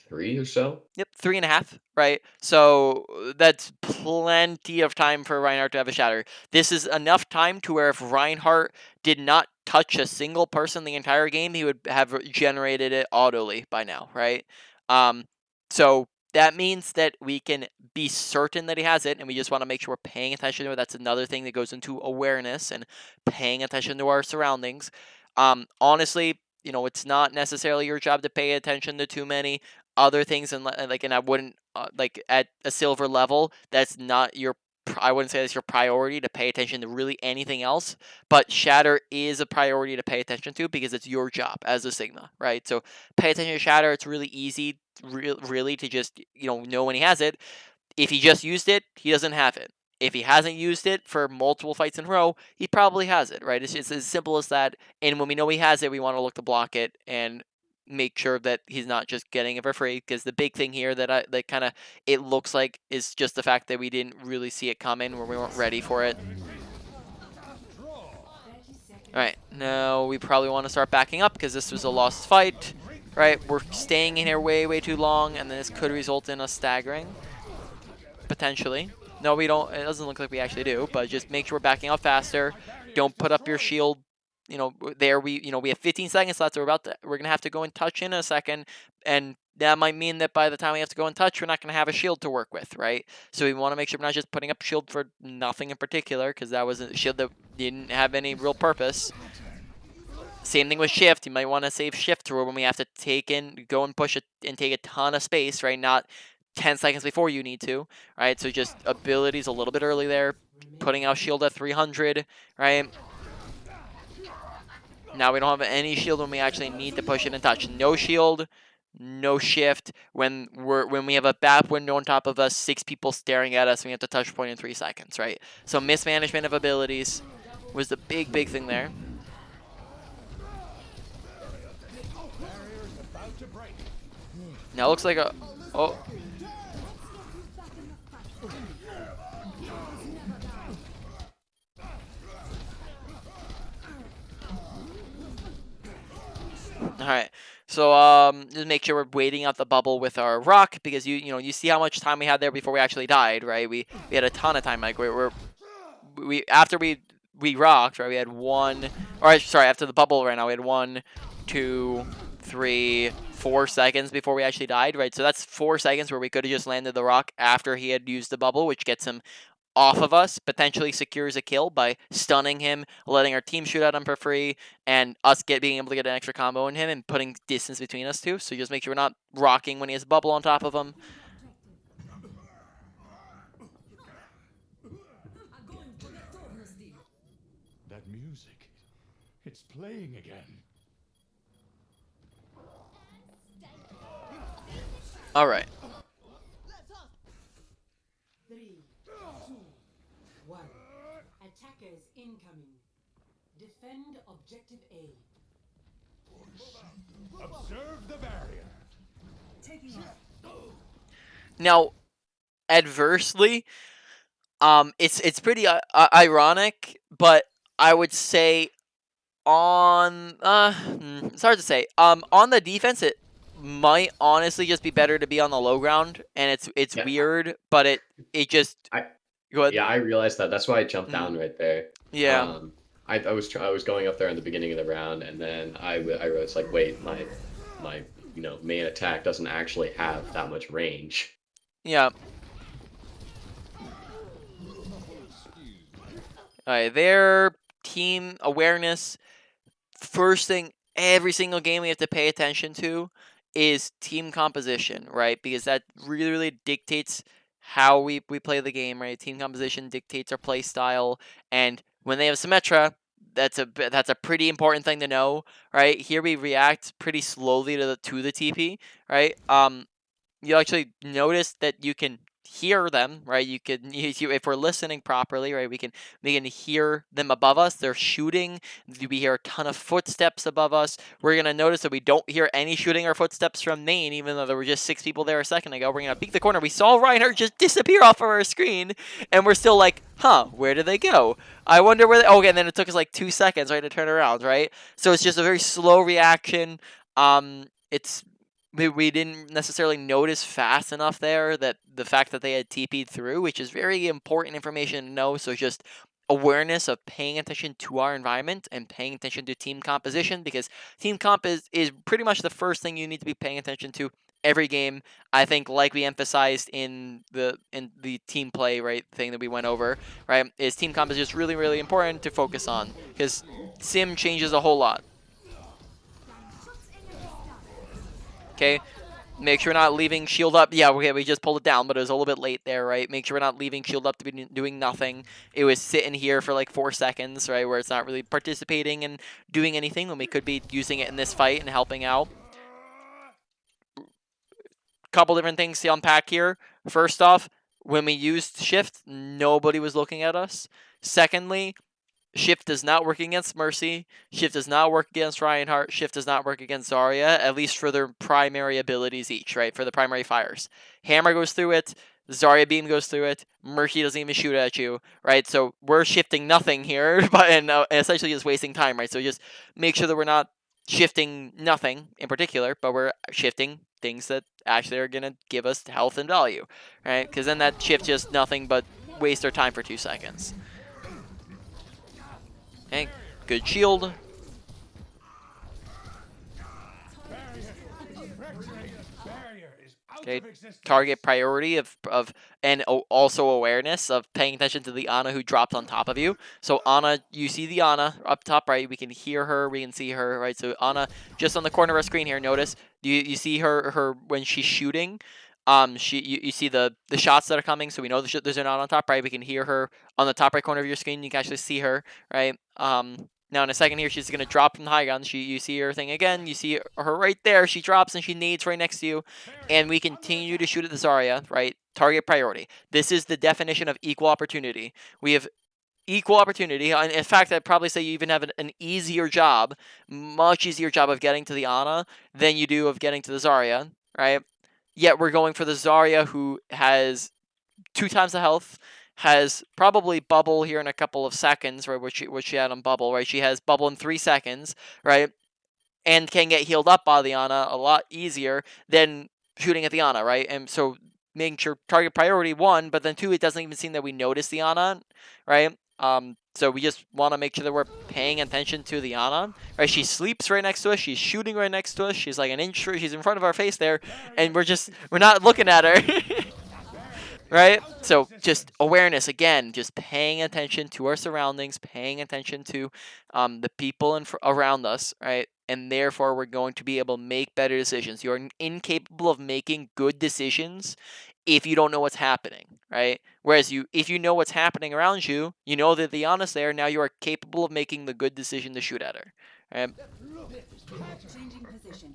3 or so? Yep, 3.5, right? So that's plenty of time for Reinhardt to have a shatter. This is enough time to where if Reinhardt did not touch a single person the entire game, he would have generated it autoly by now, right? Um, so that means that we can be certain that he has it, and we just want to make sure we're paying attention to it. That's another thing that goes into awareness and paying attention to our surroundings. Honestly, it's not necessarily your job to pay attention to too many other things, and and I wouldn't like at a silver level, that's not your I wouldn't say that's your priority to pay attention to really anything else, but Shatter is a priority to pay attention to because it's your job as a Sigma, right? So pay attention to Shatter. It's really easy, really, to just know when he has it. If he just used it, he doesn't have it. If he hasn't used it for multiple fights in a row, he probably has it, right? It's just as simple as that. And when we know he has it, we want to look to block it and make sure that he's not just getting it for free. Because the big thing here that kind of it looks like is just the fact that we didn't really see it coming, or we weren't ready for it. 30 seconds. All right, now we probably want to start backing up because this was a lost fight, right? We're staying in here way too long, and this could result in us staggering. Potentially. No, we don't. It doesn't look like we actually do, but just make sure we're backing up faster. Don't put up your shield. There we have 15 seconds left. So we're gonna have to go and touch in a second, and that might mean that by the time we have to go and touch, we're not gonna have a shield to work with, right? So we want to make sure we're not just putting up shield for nothing in particular, because that was a shield that didn't have any real purpose. Same thing with shift. You might want to save shift to when we have to go and push it and take a ton of space, right? Not 10 seconds before you need to, right? So just abilities a little bit early there, putting out shield at 300, right? Now we don't have any shield when we actually need to push it and touch. No shield, no shift. When we have a BAP window on top of us, 6 people staring at us, and we have to touch point in 3 seconds, right? So mismanagement of abilities was the big thing there. Now it looks like a oh. All right. So just make sure we're waiting out the bubble with our rock, because you see how much time we had there before we actually died, right? We had a ton of time. Like we after we rocked, right? We had one, or sorry, after the bubble right now we had 1, 2, 3, 4 seconds before we actually died, right? So that's 4 seconds where we could have just landed the rock after he had used the bubble, which gets him off of us, potentially secures a kill by stunning him, letting our team shoot at him for free, and us being able to get an extra combo in him and putting distance between us two. So just make sure we're not rocking when he has a bubble on top of him. That music. It's playing again. All right. 3, 2, 1. Attackers incoming. Defend objective A. Observe the barrier. Now, adversely, it's pretty ironic, but I would say it's hard to say. On the defense, it might honestly just be better to be on the low ground, and it's Yeah, weird, but it just I go ahead. yeah, I realized that. That's why I jumped Mhm. down right there. Yeah, I was going up there in the beginning of the round, and then I was like, wait, my main attack doesn't actually have that much range. yeah. All right, their team awareness. First thing, every single game we have to pay attention to is team composition, right? Because that really dictates how we play the game, right? Team composition dictates our play style, and when they have Symmetra, That's a pretty important thing to know, right? Here we react pretty slowly to the TP, right? You actually notice that you can hear them, right? You can if we're listening properly, right? We can hear them above us. They're shooting. We hear a ton of footsteps above us. We're gonna notice that we don't hear any shooting or footsteps from main, even though there were just 6 people there a second ago. We're gonna peek the corner. We saw Reinhardt just disappear off of our screen, and we're still like, huh, where did they go? I wonder where. Okay, and then it took us like 2 seconds, right, to turn around, right? So it's just a very slow reaction. It's we didn't necessarily notice fast enough there that the fact that they had TP'd through, which is very important information to know. So just awareness of paying attention to our environment and paying attention to team composition, because team comp is pretty much the first thing you need to be paying attention to every game. I think, like we emphasized in the team play, right, thing that we went over, right, is team comp is just really, really important to focus on, because sim changes a whole lot. Okay, make sure we're not leaving shield up. Yeah, okay, we just pulled it down, but it was a little bit late there, right? Make sure we're not leaving shield up to be doing nothing. It was sitting here for like 4 seconds, right, where it's not really participating and doing anything when we could be using it in this fight and helping out. Couple different things to unpack here. First off, when we used shift, nobody was looking at us. Secondly, shift does not work against Mercy. Shift does not work against Reinhardt. Shift does not work against Zarya, at least for their primary abilities each, right? For the primary fires. Hammer goes through it. Zarya Beam goes through it. Mercy doesn't even shoot at you, right? So we're shifting nothing here, but and essentially just wasting time, right? So just make sure that we're not shifting nothing in particular, but we're shifting things that actually are going to give us health and value, right? Because then that shift just nothing but waste our time for 2 seconds. Okay, good shield. Okay, target priority of and also awareness of paying attention to the Ana who drops on top of you. So Ana, you see the Ana up top right. We can hear her, we can see her, right? So Ana just on the corner of our screen here. Notice you see her when she's shooting. You see the shots that are coming. So we know there's an Ana on top right. We can hear her on the top right corner of your screen. You can actually see her, right? Now in a second here, she's gonna drop from the high ground. You see her thing again. You see her right there. She drops and she nades right next to you, and we continue to shoot at the Zarya. Right, target priority. This is the definition of equal opportunity. We have equal opportunity. And in fact, I'd probably say you even have an easier job, much easier job of getting to the Ana than you do of getting to the Zarya. Right. Yet we're going for the Zarya, who has 2 times the health, has probably bubble here in a couple of seconds, right? Which she had on bubble, right? She has bubble in 3 seconds, right? And can get healed up by the Ana a lot easier than shooting at the Ana, right? And so making sure target priority 1, but then 2, it doesn't even seem that we notice the Ana, right? So we just want to make sure that we're paying attention to the Ana, right? She sleeps right next to us. She's shooting right next to us. She's like an inch. She's in front of our face there, and we're not looking at her. Right? So just awareness again, just paying attention to our surroundings, paying attention to the people around us, right? And therefore, we're going to be able to make better decisions. You're incapable of making good decisions if you don't know what's happening, right? Whereas if you know what's happening around you, you know that the Ana's there. Now you are capable of making the good decision to shoot at her. Right? Changing position.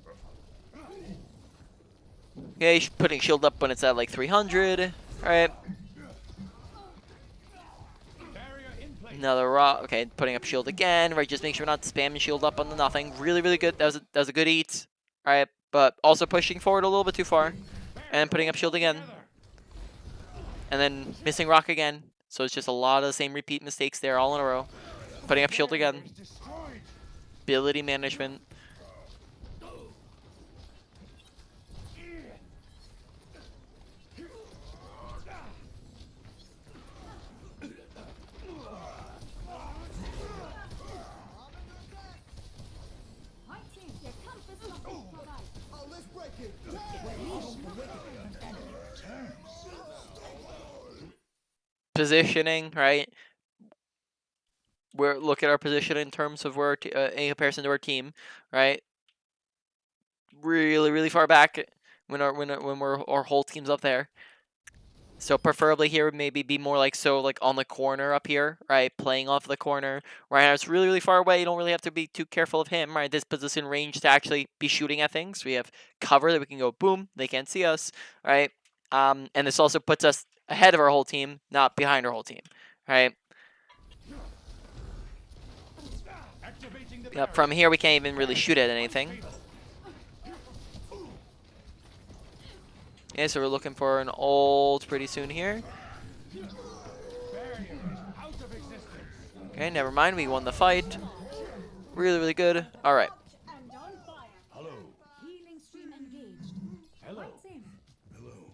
Okay, putting shield up when it's at like 300. Alright. Another rock. Okay, putting up shield again. Right, just make sure we're not spamming shield up on the nothing. Really, really good. That was a good eat. Alright, but also pushing forward a little bit too far. And putting up shield again. And then missing rock again. So it's just a lot of the same repeat mistakes there all in a row. Putting up shield again. Ability management. Positioning, right? Look at our position in terms of where in comparison to our team, right? Really, really far back when our whole team's up there. So preferably here would maybe be more like like on the corner up here, right? Playing off the corner. Right, it's really, really far away. You don't really have to be too careful of him, right? This puts us in range to actually be shooting at things. We have cover that we can go boom. They can't see us, right? And this also puts us ahead of our whole team, not behind our whole team, right? Activating the Yeah, from barrier. here we can't even really shoot at anything. Okay, so we're looking for an ult pretty soon here. Barrier is out of existence. Okay, never mind. We won the fight. Really, really good. All right. And on fire. Hello. Healing stream engaged. Hello. Lights in. Hello.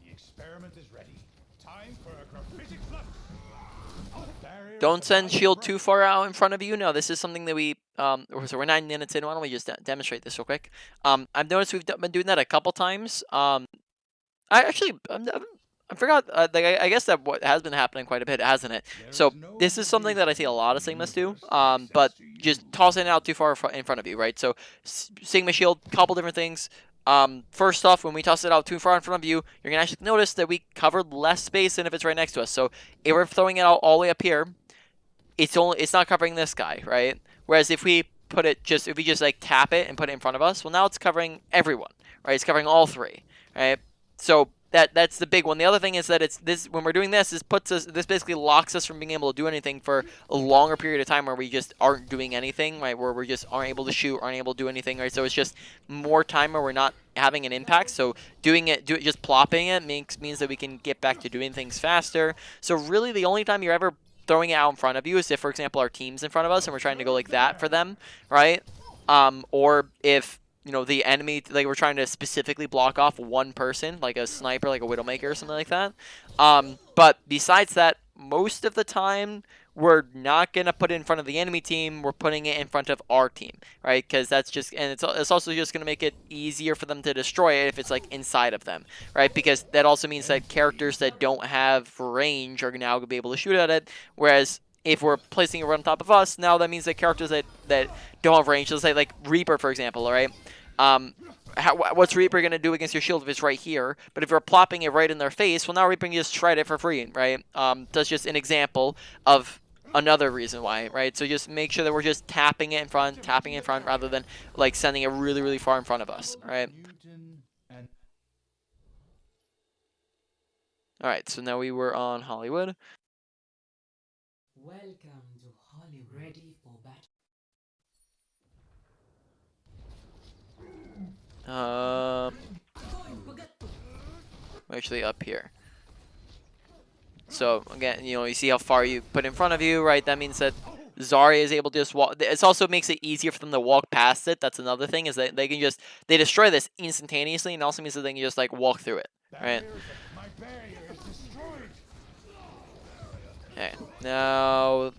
The experiment is ready. Time for a gravitic flux. Barrier Don't send about to shield break. too far out in front of you. No, this is something that we so we're 9 minutes in. Why don't we just demonstrate this real quick? I've noticed we've been doing that a couple times. I actually I forgot. Like I guess that what has been happening quite a bit, hasn't it? There So is no this is something that I see a lot of Sigmas do. universe But access to just you. tossing it out too far in front of you, right? So Sigma shield, couple different things. First off, when we toss it out too far in front of you, you're gonna actually notice that we covered less space than if it's right next to us. So if we're throwing it out all the way up here, it's not covering this guy, right? Whereas if we just like tap it and put it in front of us, well now it's covering everyone, right? It's covering all three, right? So that's the big one. The other thing is that it's this when we're doing this, this basically locks us from being able to do anything for a longer period of time where we just aren't doing anything, right? Where we just aren't able to shoot, aren't able to do anything, right? So it's just more time where we're not having an impact. So just plopping it means that we can get back to doing things faster. So really the only time you're ever throwing it out in front of you is if, for example, our team's in front of us and we're trying to go like that for them, right? Or if the enemy, like we're trying to specifically block off one person, like a sniper, like a Widowmaker or something like that. But besides that, most of the time we're not gonna put it in front of the enemy team. We're putting it in front of our team, right? Because that's just, and it's also just gonna make it easier for them to destroy it if it's like inside of them, right? Because that also means that characters that don't have range are now gonna be able to shoot at it, whereas if we're placing it right on top of us, now that means that characters that don't have range, let's say like Reaper, for example, right? What's Reaper going to do against your shield if it's right here? But if you're plopping it right in their face, well, now Reaper can just shred it for free, right? That's just an example of another reason why, right? So just make sure that we're just tapping it in front, rather than like sending it really, really far in front of us, right? Newton and All right, so now we were on Hollywood. Welcome to Hollywood. Ready for battle. We're actually up here. So again, you see how far you put in front of you, right? That means that Zarya is able to just walk. It also makes it easier for them to walk past it. That's another thing, is that they destroy this instantaneously, and also means that they can just like walk through it, right? my barrier is destroyed. Okay. Now,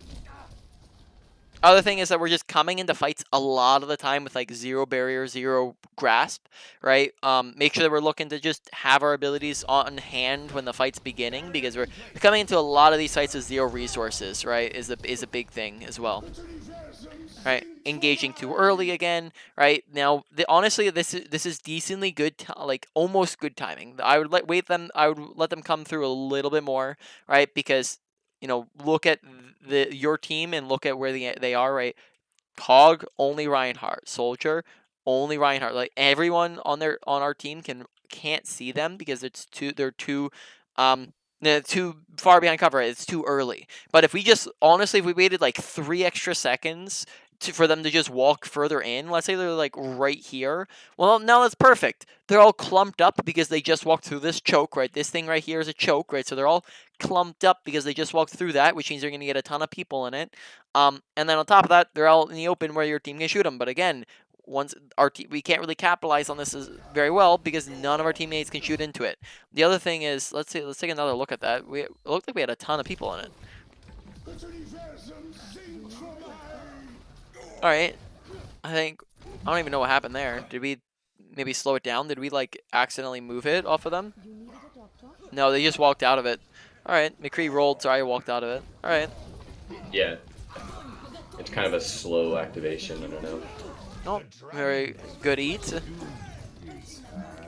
other thing is that we're just coming into fights a lot of the time with like zero barrier, zero grasp, right? Make sure that we're looking to just have our abilities on hand when the fight's beginning, because we're coming into a lot of these fights with zero resources, right? Is a big thing as well. Right, engaging too early again. Right now, honestly, this is decently good, like almost good timing. I would let them come through a little bit more, right? Because look at your team and look at where they are, right? Cog only Reinhardt, Soldier only Reinhardt. Like everyone on our team can't see them because they're too far behind cover. It's too early. But if we waited like 3 extra seconds for them to just walk further in, let's say they're like right here, well, now that's perfect. They're all clumped up because they just walked through this choke, right? This thing right here is a choke, right? So they're all clumped up because they just walked through that, which means they're going to get a ton of people in it. And then on top of that, they're all in the open where your team can shoot them. But again, we can't really capitalize on this very well because none of our teammates can shoot into it. The other thing is, let's take another look at that. It looked like we had a ton of people in it. All right, I don't even know what happened there. Did we maybe slow it down? Did we like accidentally move it off of them? You needed a doctor? No, they just walked out of it. All right, McCree rolled. Sorry, walked out of it. All right. Yeah. It's kind of a slow activation. I don't know. Oh, very good eat.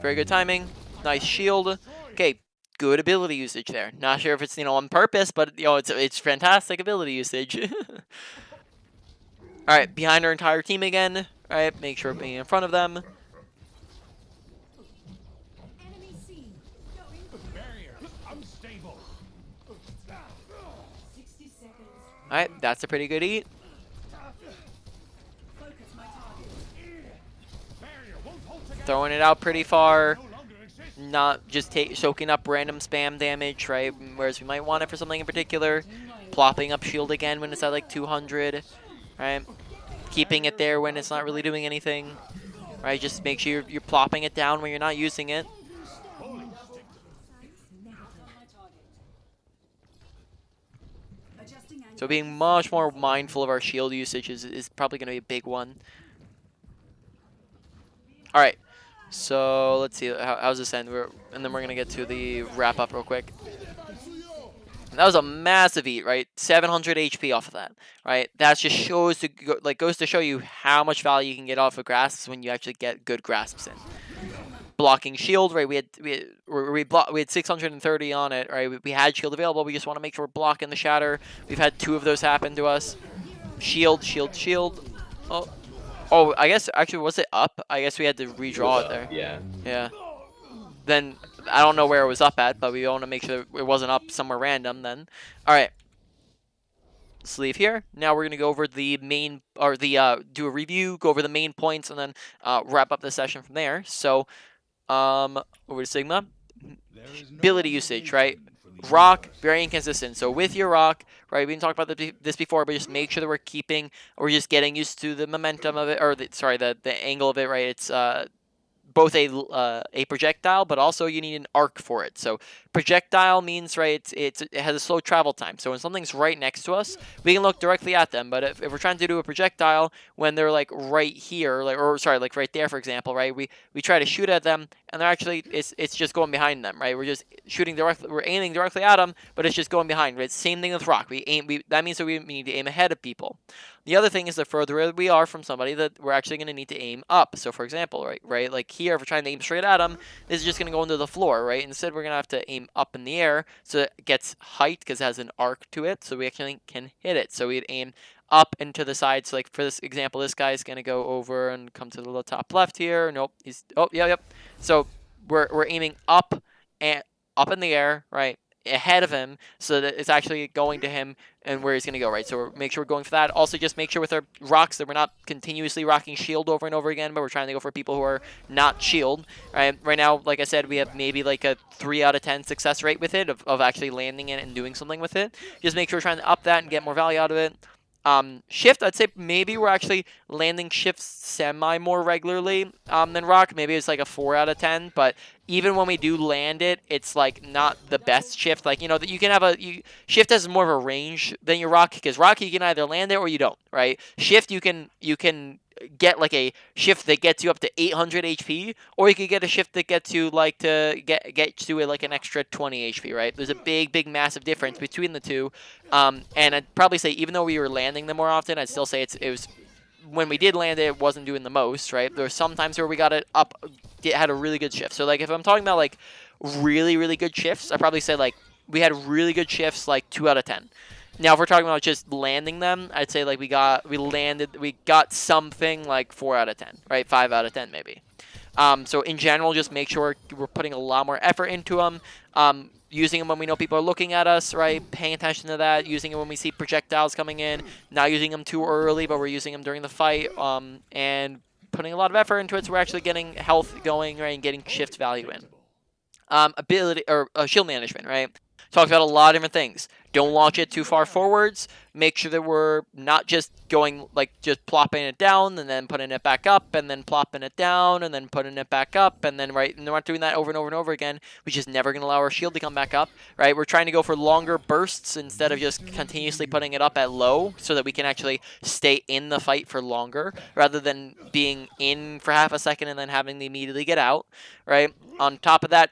Very good timing. Nice shield. Okay, good ability usage there. Not sure if it's, you know, on purpose, but, you know, it's fantastic ability usage. All right, behind our entire team again. All right, make sure we're being in front of them. Enemy seen. Going Barrier unstable. 60 seconds. All right, that's a pretty good eat. focus my target. Barrier won't hold together. Throwing it out pretty far. No longer exists. Not just soaking up random spam damage, right? Whereas we might want it for something in particular. Plopping up shield again when it's at like 200, right? Keeping it there when it's not really doing anything, right? Just make sure you're plopping it down when you're not using it. Adjusting So being much more mindful of our shield usage is probably going to be a big one. All right, so let's see, how's this end? And then we're going to get to the wrap up real quick. That was a massive eat, right? 700 HP off of that, right? That just shows goes to show you how much value you can get off of grasps when you actually get good grasps in. Blocking shield, right? We had 630 on it, right? We had shield available. We just want to make sure we're blocking the shatter. We've had 2 of those happen to us. Shield, shield, shield. Oh, I guess actually was it up? I guess we had to redraw it there. Yeah. Yeah. Then I don't know where it was up at, but we want to make sure it wasn't up somewhere random then. All right. Let's leave here. Now we're going to go over the main, or the, do a review, go over the main points, and then wrap up the session from there. So, over to Sigma. There is no Ability usage, right? obligation for the Rock, universe. very inconsistent. So with your rock, right, we didn't talk about this before, but just make sure that we're just getting used to the momentum of it, or the angle of it, right? It's both a projectile, but also you need an arc for it. So projectile means, right, it has a slow travel time. So when something's right next to us, we can look directly at them. But if we're trying to do a projectile when they're like right here, like right there, for example, right, we try to shoot at them, and they're actually it's just going behind them, right? We're just shooting directly, we're aiming directly at them, but it's just going behind. Right? Same thing with rock. That means that we need to aim ahead of people. The other thing is the further we are from somebody, that we're actually going to need to aim up. So for example, right, like here, if we're trying to aim straight at them, this is just going to go into the floor, right? Instead, we're going to have to aim up in the air, so it gets height because it has an arc to it, so we actually can hit it. So we'd aim up and to the side. So like for this example, this guy is going to go over and come to the top left here. Nope, yep. So we're aiming up and up in the air, right, ahead of him, so that it's actually going to him and where he's going to go, right? So make sure we're going for that. Also, just make sure with our rocks that we're not continuously rocking shield over and over again, but we're trying to go for people who are not shield, right? Right now, like I said, we have maybe like a 3 out of 10 success rate with it of actually landing it and doing something with it. Just make sure we're trying to up that and get more value out of it. Shift, I'd say maybe we're actually landing shifts semi more regularly than rock. Maybe it's like a 4 out of 10, but even when we do land it, it's like not the best shift. Like, you know, that you can have shift has more of a range than your rock, because rock you can either land it or you don't, right? Shift you can get like a shift that gets you up to 800 HP, or you could get a shift that gets you like to get to like an extra 20 HP, right? There's a big massive difference between the two. And I'd probably say even though we were landing them more often, I'd still say it was when we did land it, it wasn't doing the most, right? There were some times where we got it up, it had a really good shift. So like if I'm talking about like really good shifts, I'd probably say like we had really good shifts like 2 out of 10. Now, if we're talking about just landing them, I'd say like we got something like 4 out of 10, right? 5 out of 10 maybe. So in general, just make sure we're putting a lot more effort into them. Using them when we know people are looking at us, right? Paying attention to that. Using it when we see projectiles coming in. Not using them too early, but we're using them during the fight. And putting a lot of effort into it, so we're actually getting health going, right? And getting shift value in. Ability or shield management, right? Talked about a lot of different things. Don't launch it too far forwards. Make sure that we're not just going like just plopping it down and then putting it back up and then plopping it down and then putting it back up and then right, and we're not doing that over and over and over again, which is never going to allow our shield to come back up, right? We're trying to go for longer bursts instead of just continuously putting it up at low, so that we can actually stay in the fight for longer rather than being in for half a second and then having to immediately get out, right? On top of that,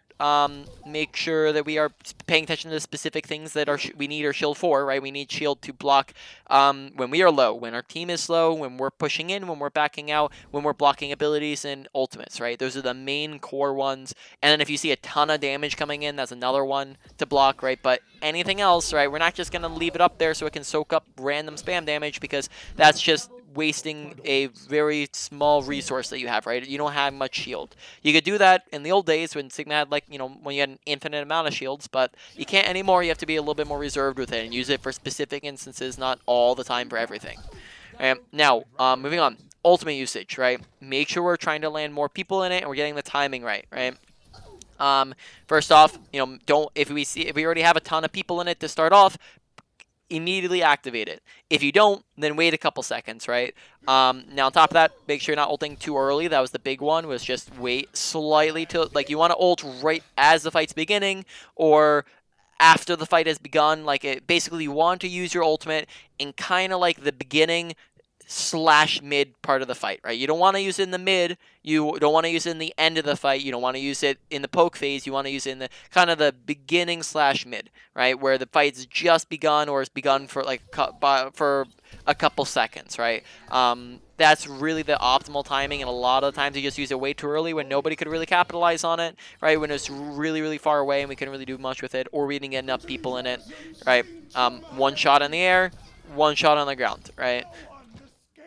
make sure that we are paying attention to the specific things that we need our shield for, right? We need shield to block when we are low, when our team is slow, when we're pushing in, when we're backing out, when we're blocking abilities and ultimates, right? Those are the main core ones. And then if you see a ton of damage coming in, that's another one to block, right? But anything else, right? We're not just going to leave it up there so it can soak up random spam damage, because that's just wasting a very small resource that you have, right? You don't have much shield. You could do that in the old days when Sigma had, like, when you had an infinite amount of shields, but you can't anymore. You have to be a little bit more reserved with it and use it for specific instances, not all the time for everything. Now, moving on. Ultimate usage, right? Make sure we're trying to land more people in it and we're getting the timing right, right? First off, if we already have a ton of people in it to start off, immediately activate it. If you don't, then wait a couple seconds, right? Now on top of that, make sure you're not ulting too early. That was the big one, was just wait slightly till, like, you want to ult right as the fight's beginning or after the fight has begun. Like, basically you want to use your ultimate in kind of like the beginning / mid part of the fight, right? You don't want to use it in the mid. You don't want to use it in the end of the fight. You don't want to use it in the poke phase. You want to use it in the kind of the beginning / mid, right? Where the fight's just begun or has begun for like for a couple seconds, right? That's really the optimal timing, and a lot of the times you just use it way too early when nobody could really capitalize on it, right? When it's really, really far away and we couldn't really do much with it, or we didn't get enough people in it, right? One shot in the air, one shot on the ground, right?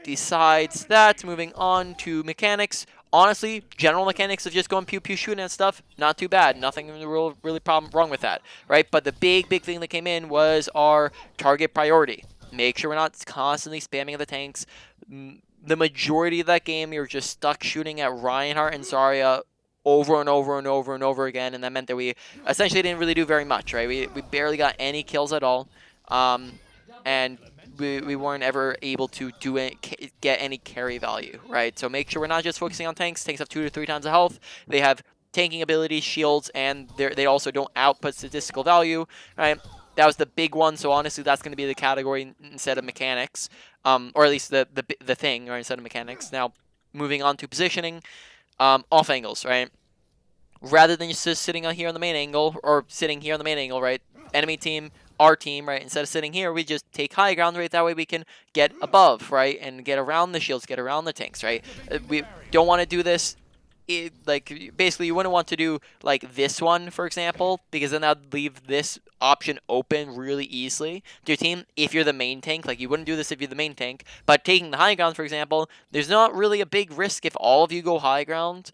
Besides that, moving on to mechanics. Honestly, general mechanics of just going pew pew shooting and stuff, not too bad. Nothing really wrong with that, right? But the big thing that came in was our target priority. Make sure we're not constantly spamming the tanks. The majority of that game, you're just stuck shooting at Reinhardt and Zarya over and over and over and over again, and that meant that we essentially didn't really do very much, right? We barely got any kills at all, and we weren't ever able to get any carry value, right? So make sure we're not just focusing on tanks. Tanks have 2 to 3 times the health. They have tanking abilities, shields, and they also don't output statistical value, right? That was the big one. So honestly, that's going to be the category instead of mechanics, or at least the thing, right, instead of mechanics. Now, moving on to positioning, off angles, right? Rather than just sitting here on the main angle, or sitting here on the main angle, right? Enemy team, our team, right? Instead of sitting here, we just take high ground, right? That way we can get above, right? And get around the shields, get around the tanks, right? We don't want to do this. Like, basically, you wouldn't want to do like this one, for example, because then that'd leave this option open really easily to your team if you're the main tank. Like, you wouldn't do this if you're the main tank. But taking the high ground, for example, there's not really a big risk if all of you go high ground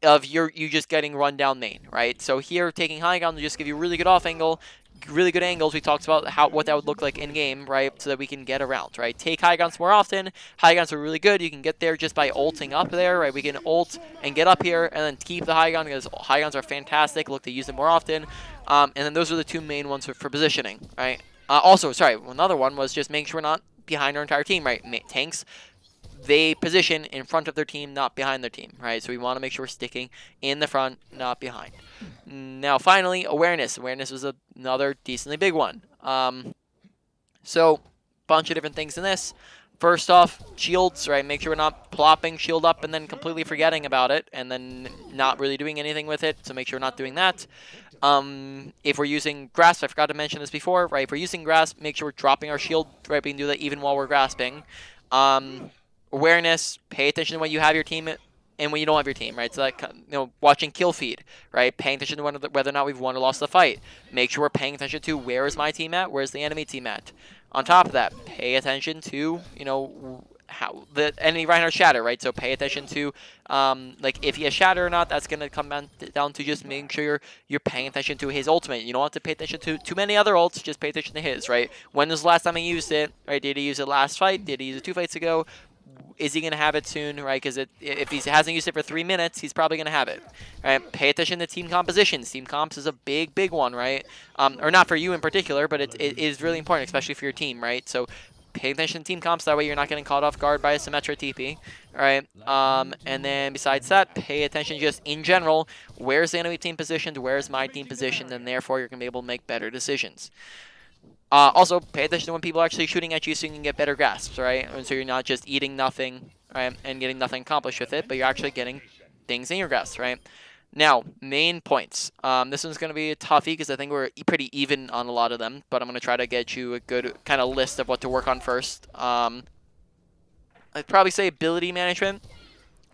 of you just getting run down main, right? So here, taking high ground will just give you really good off angle, really good angles. We talked about what that would look like in game, right? So that we can get around, right? Take high grounds more often. High grounds are really good. You can get there just by ulting up there, right? We can ult and get up here and then keep the high ground, because high grounds are fantastic. Look to use them more often. And then those are the 2 main ones for positioning, right? Also, sorry, another one was just making sure we're not behind our entire team, right? Tanks, they position in front of their team, not behind their team, right? So we want to make sure we're sticking in the front, not behind. Now, finally, awareness. Awareness was another decently big one. So, bunch of different things in this. First off, shields, right? Make sure we're not plopping shield up and then completely forgetting about it and then not really doing anything with it. So make sure we're not doing that. If we're using grasp, I forgot to mention this before, right? If we're using grasp, make sure we're dropping our shield, right? We can do that even while we're grasping. Awareness, pay attention to when you have your team and when you don't have your team, right? So that, watching kill feed, right? Paying attention to whether or not we've won or lost the fight. Make sure we're paying attention to where is my team at, where's the enemy team at. On top of that, pay attention to, how the enemy Reinhardt shatter, right? So pay attention to, like, if he has shatter or not. That's gonna come down to just making sure you're paying attention to his ultimate. You don't have to pay attention to too many other ults. Just pay attention to his, right? When was the last time he used it, right? Did he use it last fight? Did he use it 2 fights ago? Is he going to have it soon, right? Because if he hasn't used it for 3 minutes, he's probably going to have it, right? Pay attention to team compositions. Team comps is a big one, right? Or not for you in particular, but it is really important, especially for your team, right? So pay attention to team comps. That way you're not getting caught off guard by a Symmetra TP, all right? And then besides that, pay attention just in general. Where's the enemy team positioned? Where's my team positioned? And therefore, you're going to be able to make better decisions. Also, pay attention to when people are actually shooting at you so you can get better grasps, right? And so you're not just eating nothing, right, and getting nothing accomplished with it, but you're actually getting things in your grasp, right? Now, main points. This one's going to be a toughie because I think we're pretty even on a lot of them, but I'm going to try to get you a good kind of list of what to work on first. I'd probably say ability management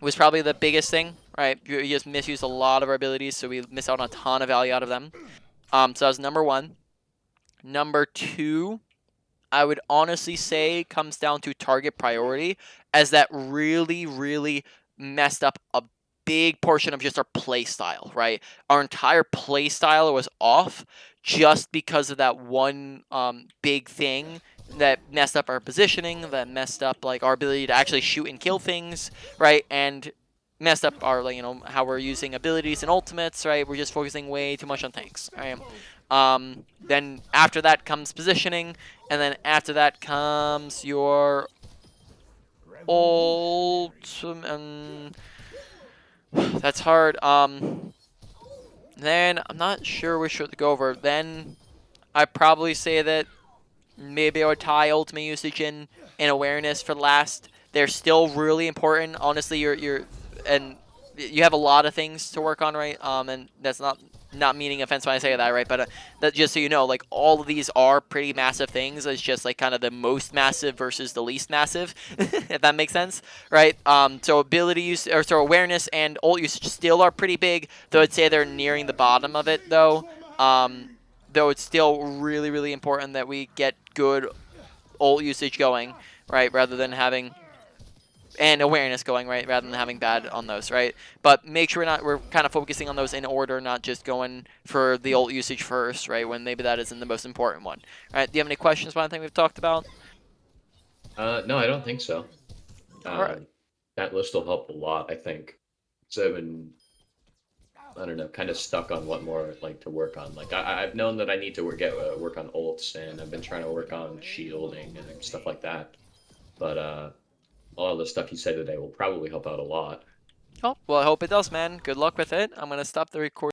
was probably the biggest thing, right? You just misuse a lot of our abilities, so we miss out on a ton of value out of them. So that was number one. Number two, I would honestly say comes down to target priority, as that really, really messed up a big portion of just our play style, right? Our entire play style was off just because of that one big thing that messed up our positioning, that messed up like our ability to actually shoot and kill things, right? And messed up our like how we're using abilities and ultimates, right? We're just focusing way too much on tanks, right? Then after that comes positioning, and then after that comes your ult. That's hard. Then I'm not sure which should go over. Then I'd probably say that maybe I would tie ultimate usage in awareness for last. They're still really important. Honestly, and you have a lot of things to work on, right? And that's not meaning offense when I say that, right? But that just so you know, like all of these are pretty massive things. It's just like kind of the most massive versus the least massive, if that makes sense, right? So ability use or so awareness and ult usage still are pretty big, though I'd say they're nearing the bottom of it though. Though it's still really, really important that we get good ult usage going, right, rather than having and awareness going, right, rather than having bad on those, right? But make sure we're kind of focusing on those in order, not just going for the ult usage first, right, when maybe that isn't the most important one. All right, do you have any questions about anything we've talked about? No, I don't think so. All right. That list will help a lot, I think. So I've been, I don't know, kind of stuck on what more like to work on. Like I've known that I need to work on ults, and I've been trying to work on shielding and stuff like that. But all of the stuff you said today will probably help out a lot. Oh, well, I hope it does, man. Good luck with it. I'm going to stop the recording.